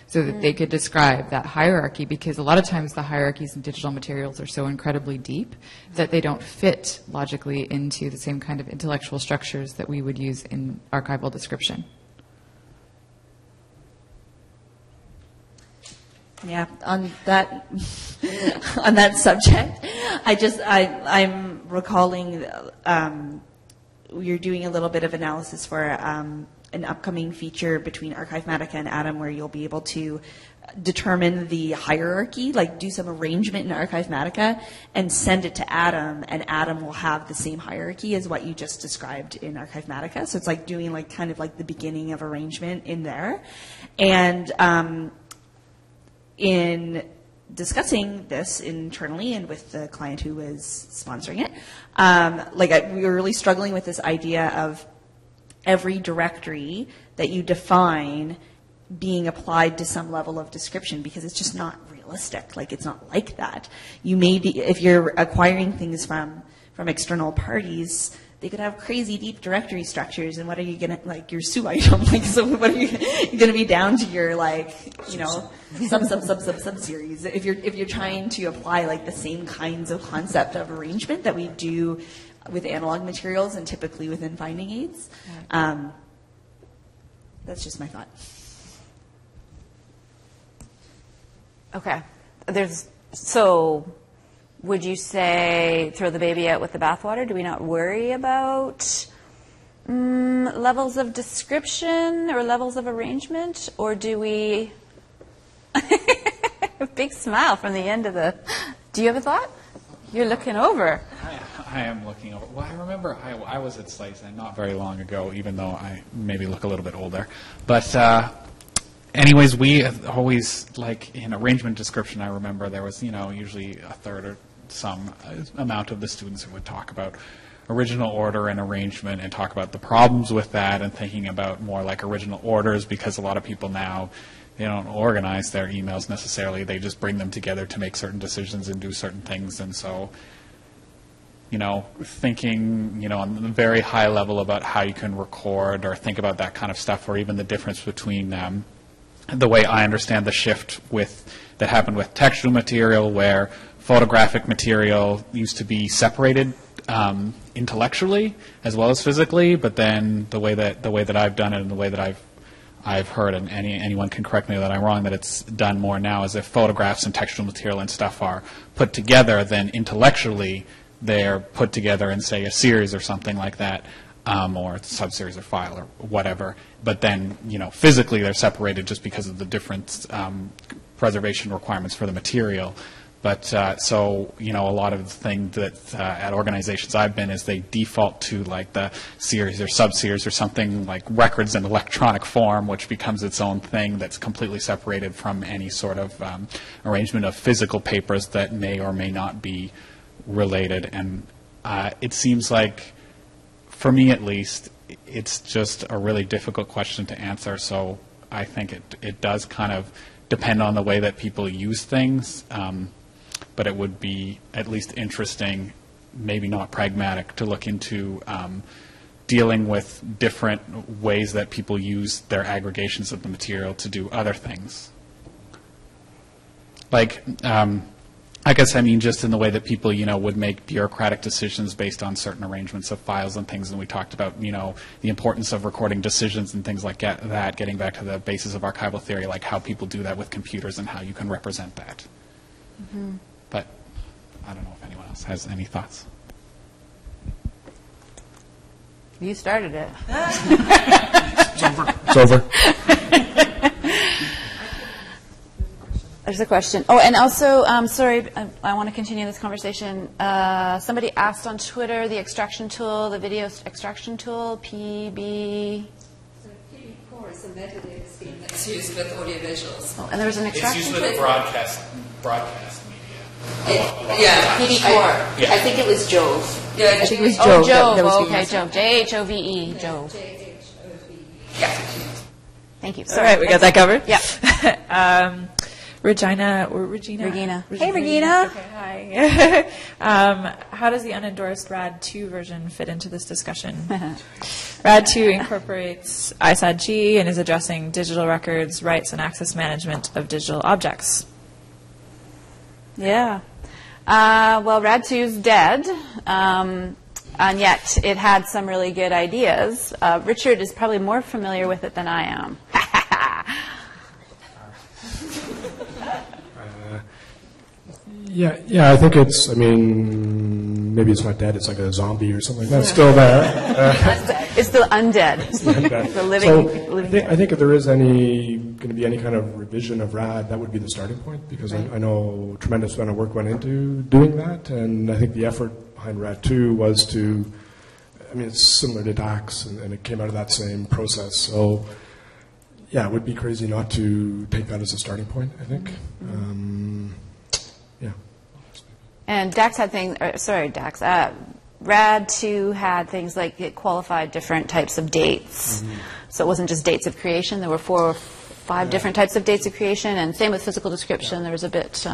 Speaker 4: so that they could describe that hierarchy, because a lot of times the hierarchies in digital materials are so incredibly deep that they don't fit logically into the same kind of intellectual structures that we would use in archival description.
Speaker 3: Yeah, on that subject, I'm recalling you're doing a little bit of analysis for an upcoming feature between Archivematica and Atom, where you'll be able to determine the hierarchy, like do some arrangement in Archivematica and send it to Atom, and Atom will have the same hierarchy as what you just described in Archivematica. So it's like doing like kind of like the beginning of arrangement in there. And in discussing this internally and with the client who was sponsoring it, we were really struggling with this idea of every directory that you define being applied to some level of description, because it's just not realistic. Like, it's not like that. You may be, if you're acquiring things from external parties, they could have crazy deep directory structures, and what are you gonna, like, your SU item, like, so what are you gonna be down to your, like, you know, sub series if you're trying to apply like the same kinds of concept of arrangement that we do with analog materials and typically within finding aids. That's just my thought.
Speaker 1: Okay. So would you say throw the baby out with the bathwater? Do we not worry about levels of description or levels of arrangement? Or do we... A big smile from the end of the... Do you have a thought? You're looking over.
Speaker 6: I am looking over. Well, I remember I was at Slice not very long ago, even though I maybe look a little bit older. But anyways, we always, like in arrangement description, I remember there was, usually a third or some amount of the students who would talk about original order and arrangement and talk about the problems with that and thinking about more like original orders, because a lot of people now, they don't organize their emails necessarily. They just bring them together to make certain decisions and do certain things. And so, thinking, on the very high level about how you can record or think about that kind of stuff, or even the difference between the way I understand the shift that happened with textual material, where photographic material used to be separated intellectually as well as physically, but then the way that I've done it and the way that I've heard, and anyone can correct me that I'm wrong, that it's done more now is if photographs and textual material and stuff are put together, then intellectually they're put together in, say, a series or something like that, or a subseries or file or whatever. But then, physically they're separated just because of the different preservation requirements for the material. But so, a lot of the thing that at organizations I've been is they default to like the series or sub-series or something like records in electronic form, which becomes its own thing that's completely separated from any sort of arrangement of physical papers that may or may not be related. And it seems like, for me at least, it's just a really difficult question to answer. So I think it does kind of depend on the way that people use things. But it would be at least interesting, maybe not pragmatic, to look into dealing with different ways that people use their aggregations of the material to do other things. Like, I guess I mean just in the way that people, would make bureaucratic decisions based on certain arrangements of files and things. And we talked about, the importance of recording decisions and things like that, getting back to the basis of archival theory, like how people do that with computers and how you can represent that. Mm-hmm. But I don't know if anyone else has any thoughts.
Speaker 1: You started it.
Speaker 5: It's over.
Speaker 1: There's a question. Oh, and also, sorry, I want to continue this conversation. Somebody asked on Twitter the extraction tool, the video extraction tool, PB.
Speaker 7: So PB4 is a metadata scheme that's used with audiovisuals.
Speaker 1: Oh, and there was an extraction
Speaker 6: It's
Speaker 1: tool?
Speaker 6: used with broadcast media.
Speaker 10: PB4.
Speaker 6: Yeah.
Speaker 10: I think it was Jove.
Speaker 3: Yeah, I think it was
Speaker 1: Oh,
Speaker 3: Jove.
Speaker 1: Jove.
Speaker 3: that was
Speaker 1: Okay,
Speaker 3: being asked.
Speaker 1: Jove. J-H-O-V-E, Jove.
Speaker 10: Yeah.
Speaker 1: Thank you.
Speaker 2: All right, we got that covered.
Speaker 1: Yeah.
Speaker 2: Regina.
Speaker 1: Regina. Hey, Regina.
Speaker 2: Okay, hi. How does the unendorsed RAD 2 version fit into this discussion? RAD 2 incorporates ISAD-G and is addressing digital records, rights, and access management of digital objects.
Speaker 1: Yeah. Well, RAD 2 is dead, and yet it had some really good ideas. Richard is probably more familiar with it than I am.
Speaker 5: Yeah, I think maybe it's not dead, it's like a zombie or something like that. It's still there.
Speaker 1: It's the undead. The living.
Speaker 5: So I think if there is going to be any kind of revision of RAD, that would be the starting point, because I know a tremendous amount of work went into doing that, and I think the effort behind RAD 2 was to, it's similar to DAX, and it came out of that same process. So, yeah, it would be crazy not to take that as a starting point, I think. Yeah.
Speaker 1: And DAX had things, RAD 2 had things like it qualified different types of dates. Mm-hmm. So it wasn't just dates of creation. There were 4 or 5 different types of dates of creation, and same with physical description. There was a bit...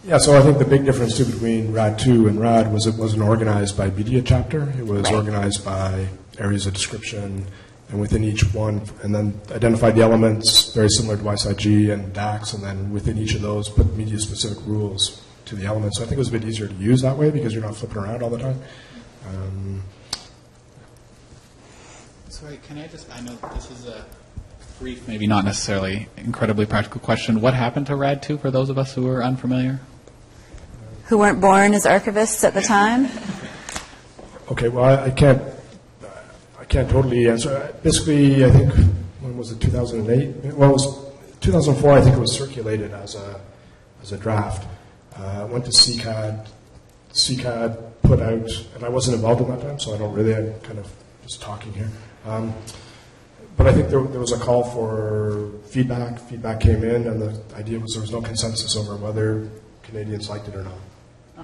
Speaker 5: Yeah, so I think the big difference too between RAD 2 and RAD was it wasn't organized by media chapter. It was organized by areas of description, and within each one, and then identified the elements very similar to YSIG and DAX, and then within each of those put media-specific rules to the elements. So I think it was a bit easier to use that way because you're not flipping around all the time.
Speaker 6: Sorry, can I just, I know this is a brief, maybe not necessarily incredibly practical question. What happened to RAD 2 for those of us who are unfamiliar?
Speaker 1: Who weren't born as archivists at the time?
Speaker 5: Okay, well, I can't totally answer. Basically, I think, when was it, 2008? Well, it was 2004, I think it was circulated as a draft. Went to CCAD. CCAD put out, and I wasn't involved in that time, so I don't really, I'm kind of just talking here. But I think there was a call for feedback. Feedback came in, and the idea was there was no consensus over whether Canadians liked it or not.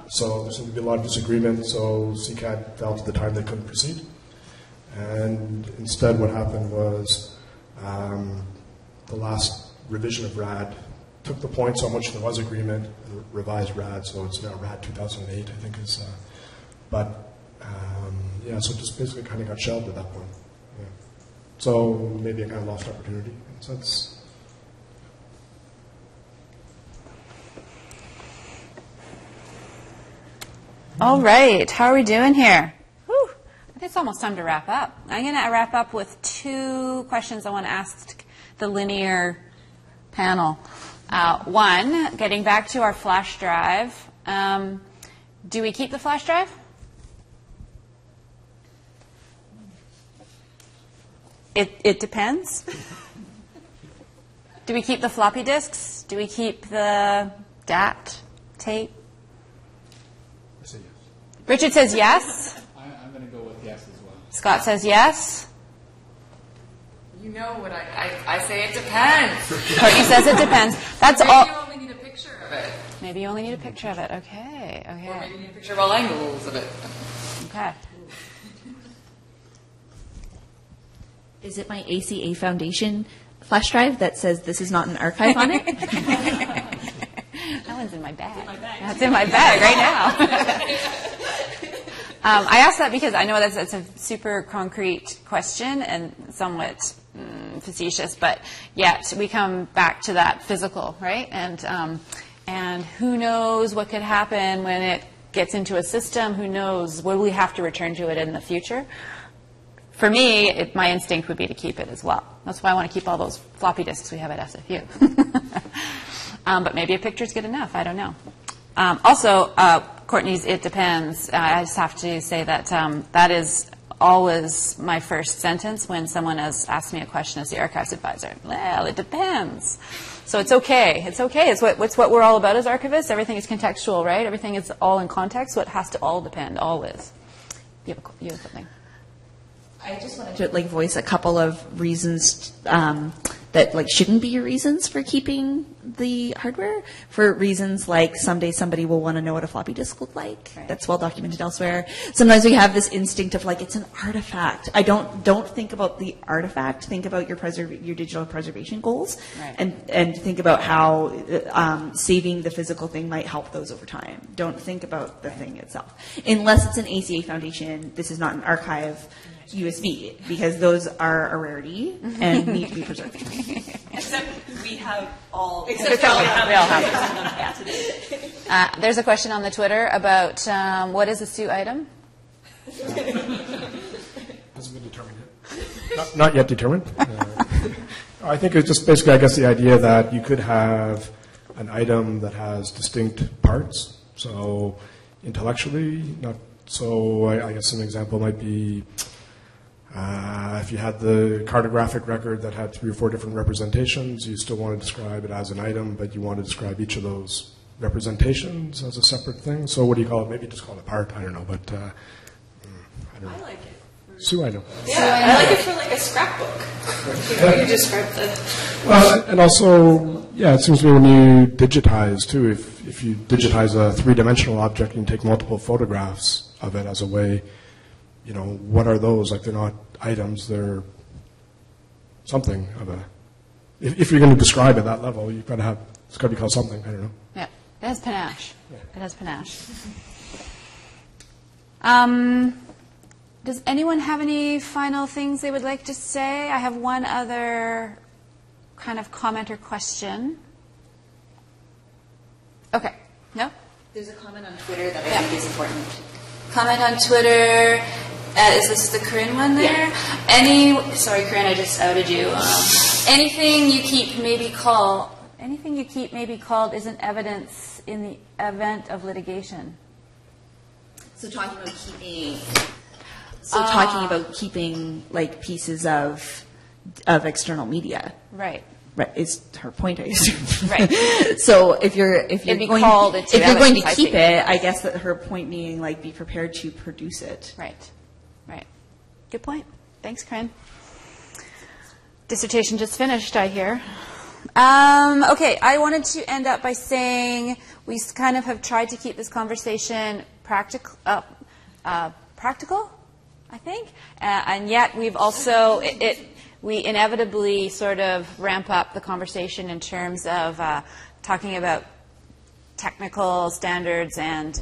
Speaker 5: So there seemed to be a lot of disagreement, so CCAD felt at the time they couldn't proceed. And instead what happened was the last revision of RAD took the points on which there was agreement and revised RAD, so it's now RAD 2008, I think is. Yeah, so it just basically kind of got shelved at that point. Yeah. So maybe a kind of lost opportunity in a sense.
Speaker 1: All right, how are we doing here? Whew. I think it's almost time to wrap up. I'm going to wrap up with 2 questions I want to ask the linear panel. One, getting back to our flash drive, do we keep the flash drive? It depends. Do we keep the floppy disks? Do we keep the DAT tape?
Speaker 5: I say yes.
Speaker 1: Richard says yes.
Speaker 6: I'm going to go with yes as well.
Speaker 1: Scott says yes.
Speaker 10: You know what I say it depends.
Speaker 1: Courtney says it depends. That's
Speaker 10: Maybe
Speaker 1: all.
Speaker 10: you only need a picture of it.
Speaker 1: Maybe you only need a picture of it. Okay.
Speaker 10: Or
Speaker 1: Okay.
Speaker 10: maybe you need a picture of all angles of it.
Speaker 1: Okay.
Speaker 3: Is it my ACA Foundation flash drive that says this is not an archive on it?
Speaker 1: That one's in my bag. That's in my bag right now. I asked that because I know that's a super concrete question and somewhat facetious, but yet we come back to that physical, right? And who knows what could happen when it gets into a system? Who knows? Will we have to return to it in the future? For me, my instinct would be to keep it as well. That's why I want to keep all those floppy disks we have at SFU. But maybe a picture's good enough. I don't know. Also, Courtney's "it depends." I just have to say that that is always my first sentence when someone has asked me a question as the archives advisor. Well, it depends. So it's okay. It's okay. It's what we're all about as archivists. Everything is contextual, right? Everything is all in context. So it has to all depend. Always. You have something.
Speaker 3: I just wanted to voice a couple of reasons that shouldn't be your reasons for keeping the hardware. For reasons like someday somebody will want to know what a floppy disk looked like. Right. That's well documented elsewhere. Sometimes we have this instinct of it's an artifact. I don't think about the artifact. Think about your digital preservation goals, right. and think about how saving the physical thing might help those over time. Don't think about the thing itself, unless it's an ACA Foundation. This is not an archive. USB, because those are a rarity and need to be preserved.
Speaker 10: Except we have all.
Speaker 1: We all have it. There's a question on the Twitter about what is a SU item?
Speaker 5: Hasn't been determined yet. Not yet determined. I think it's just basically, I guess, the idea that you could have an item that has distinct parts. So intellectually, not so. I guess an example might be. If you had the cartographic record that had 3 or 4 different representations, you still want to describe it as an item, but you want to describe each of those representations as a separate thing. So what do you call it? Maybe just call it a part. I don't know, but I don't know.
Speaker 10: I like it.
Speaker 5: SU item.
Speaker 10: Yeah, I like it for a scrapbook. You describe the.
Speaker 5: Well, and also, yeah, it seems to me when you digitize too, if you digitize a 3-dimensional object and you take multiple photographs of it as a way. What are those? They're not items, they're something of a... If you're going to describe at that level, it's got to be called something, I don't know.
Speaker 1: Yeah. It has panache.
Speaker 5: Yeah.
Speaker 1: It has panache. Does anyone have any final things they would like to say? I have one other kind of comment or question. Okay. No?
Speaker 11: There's a comment on Twitter that I think is important. Comment on Twitter. Is this the Corinne one there? Yeah. Sorry, Corinne, I just outed you. Anything you keep may be called isn't evidence in the event of litigation.
Speaker 3: So talking about keeping like pieces of external media.
Speaker 1: Right.
Speaker 3: Right, is her point, I assume.
Speaker 1: Right.
Speaker 3: So if you're going to keep it, I guess that her point being like be prepared to produce it.
Speaker 1: Right. Right. Good point. Thanks, Corinne. Dissertation just finished, I hear. Okay, I wanted to end up by saying we kind of have tried to keep this conversation practical, I think, and yet we've also we inevitably sort of ramp up the conversation in terms of talking about technical standards and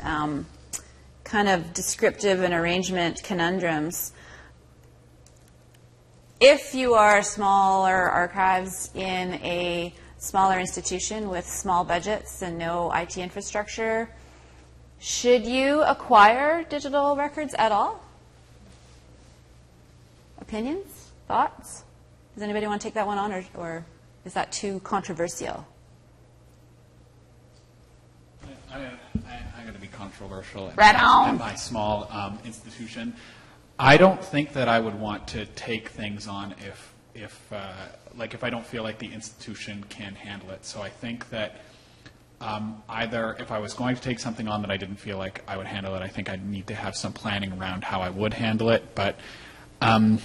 Speaker 1: kind of descriptive and arrangement conundrums. If you are smaller archives in a smaller institution with small budgets and no IT infrastructure, should you acquire digital records at all? Opinions? Thoughts? Does anybody want to take that one on, or is that too controversial?
Speaker 6: I'm going to be controversial
Speaker 1: Right on.
Speaker 6: in my small institution. I don't think that I would want to take things on if I don't feel like the institution can handle it. So I think that either if I was going to take something on that I didn't feel like I would handle it, I think I'd need to have some planning around how I would handle it. But I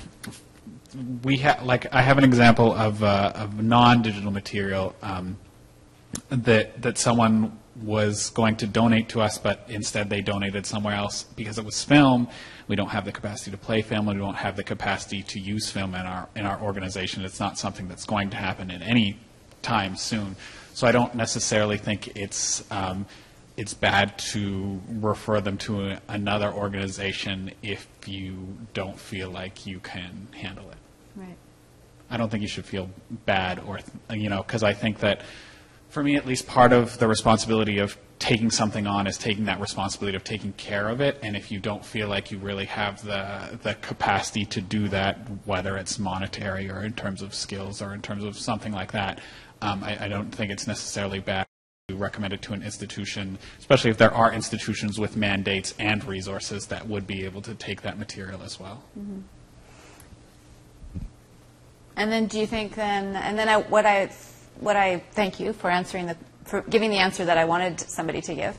Speaker 6: have an example of non-digital material that someone was going to donate to us, but instead they donated somewhere else because it was film. We don't have the capacity to play film, and we don't have the capacity to use film in our organization. It's not something that's going to happen in any time soon. So I don't necessarily think it's bad to refer them to another organization if you don't feel like you can handle it.
Speaker 1: Right.
Speaker 6: I don't think you should feel bad because I think that, for me at least, part of the responsibility of taking something on is taking that responsibility of taking care of it. And if you don't feel like you really have the capacity to do that, whether it's monetary or in terms of skills or in terms of something like that, I don't think it's necessarily bad to recommend it to an institution, especially if there are institutions with mandates and resources that would be able to take that material as well.
Speaker 1: Mm-hmm. And then do you think what I thank you for for giving the answer that I wanted somebody to give.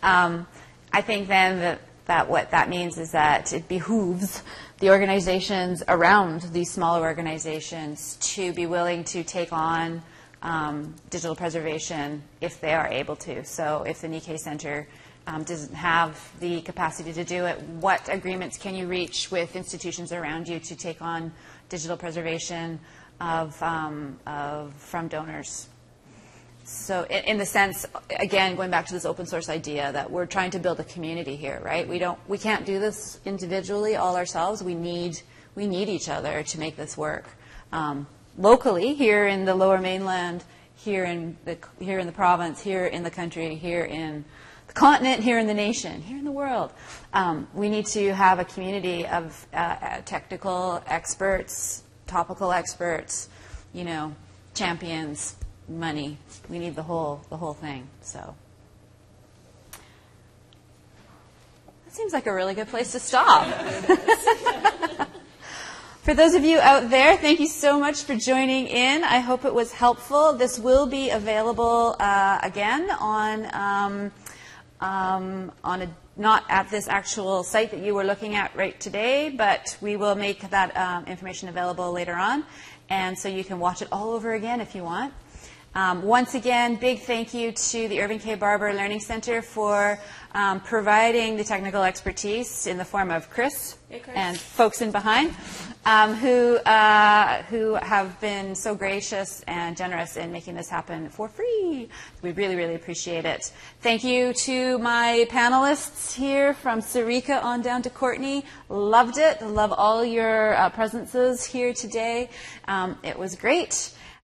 Speaker 1: I think then that what that means is that it behooves the organizations around these smaller organizations to be willing to take on digital preservation if they are able to. So if the Nikkei Center doesn't have the capacity to do it, what agreements can you reach with institutions around you to take on digital preservation from donors? So in the sense, again, going back to this open source idea that we're trying to build a community here, right? We can't do this individually all ourselves. We need each other to make this work. Locally, here in the Lower Mainland, here in the province, here in the country, here in the continent, here in the nation, here in the world, we need to have a community of technical experts, topical experts, champions, money. We need the whole thing. So that seems like a really good place to stop. For those of you out there, thank you so much for joining in. I hope it was helpful. This will be available again not at this actual site that you were looking at right today, but we will make that information available later on, and so you can watch it all over again if you want. Once again, big thank you to the Irving K. Barber Learning Center for providing the technical expertise in the form of Chris and folks in behind who have been so gracious and generous in making this happen for free. We really, really appreciate it. Thank you to my panelists here from Sarika on down to Courtney. Loved it. Love all your presences here today. It was great.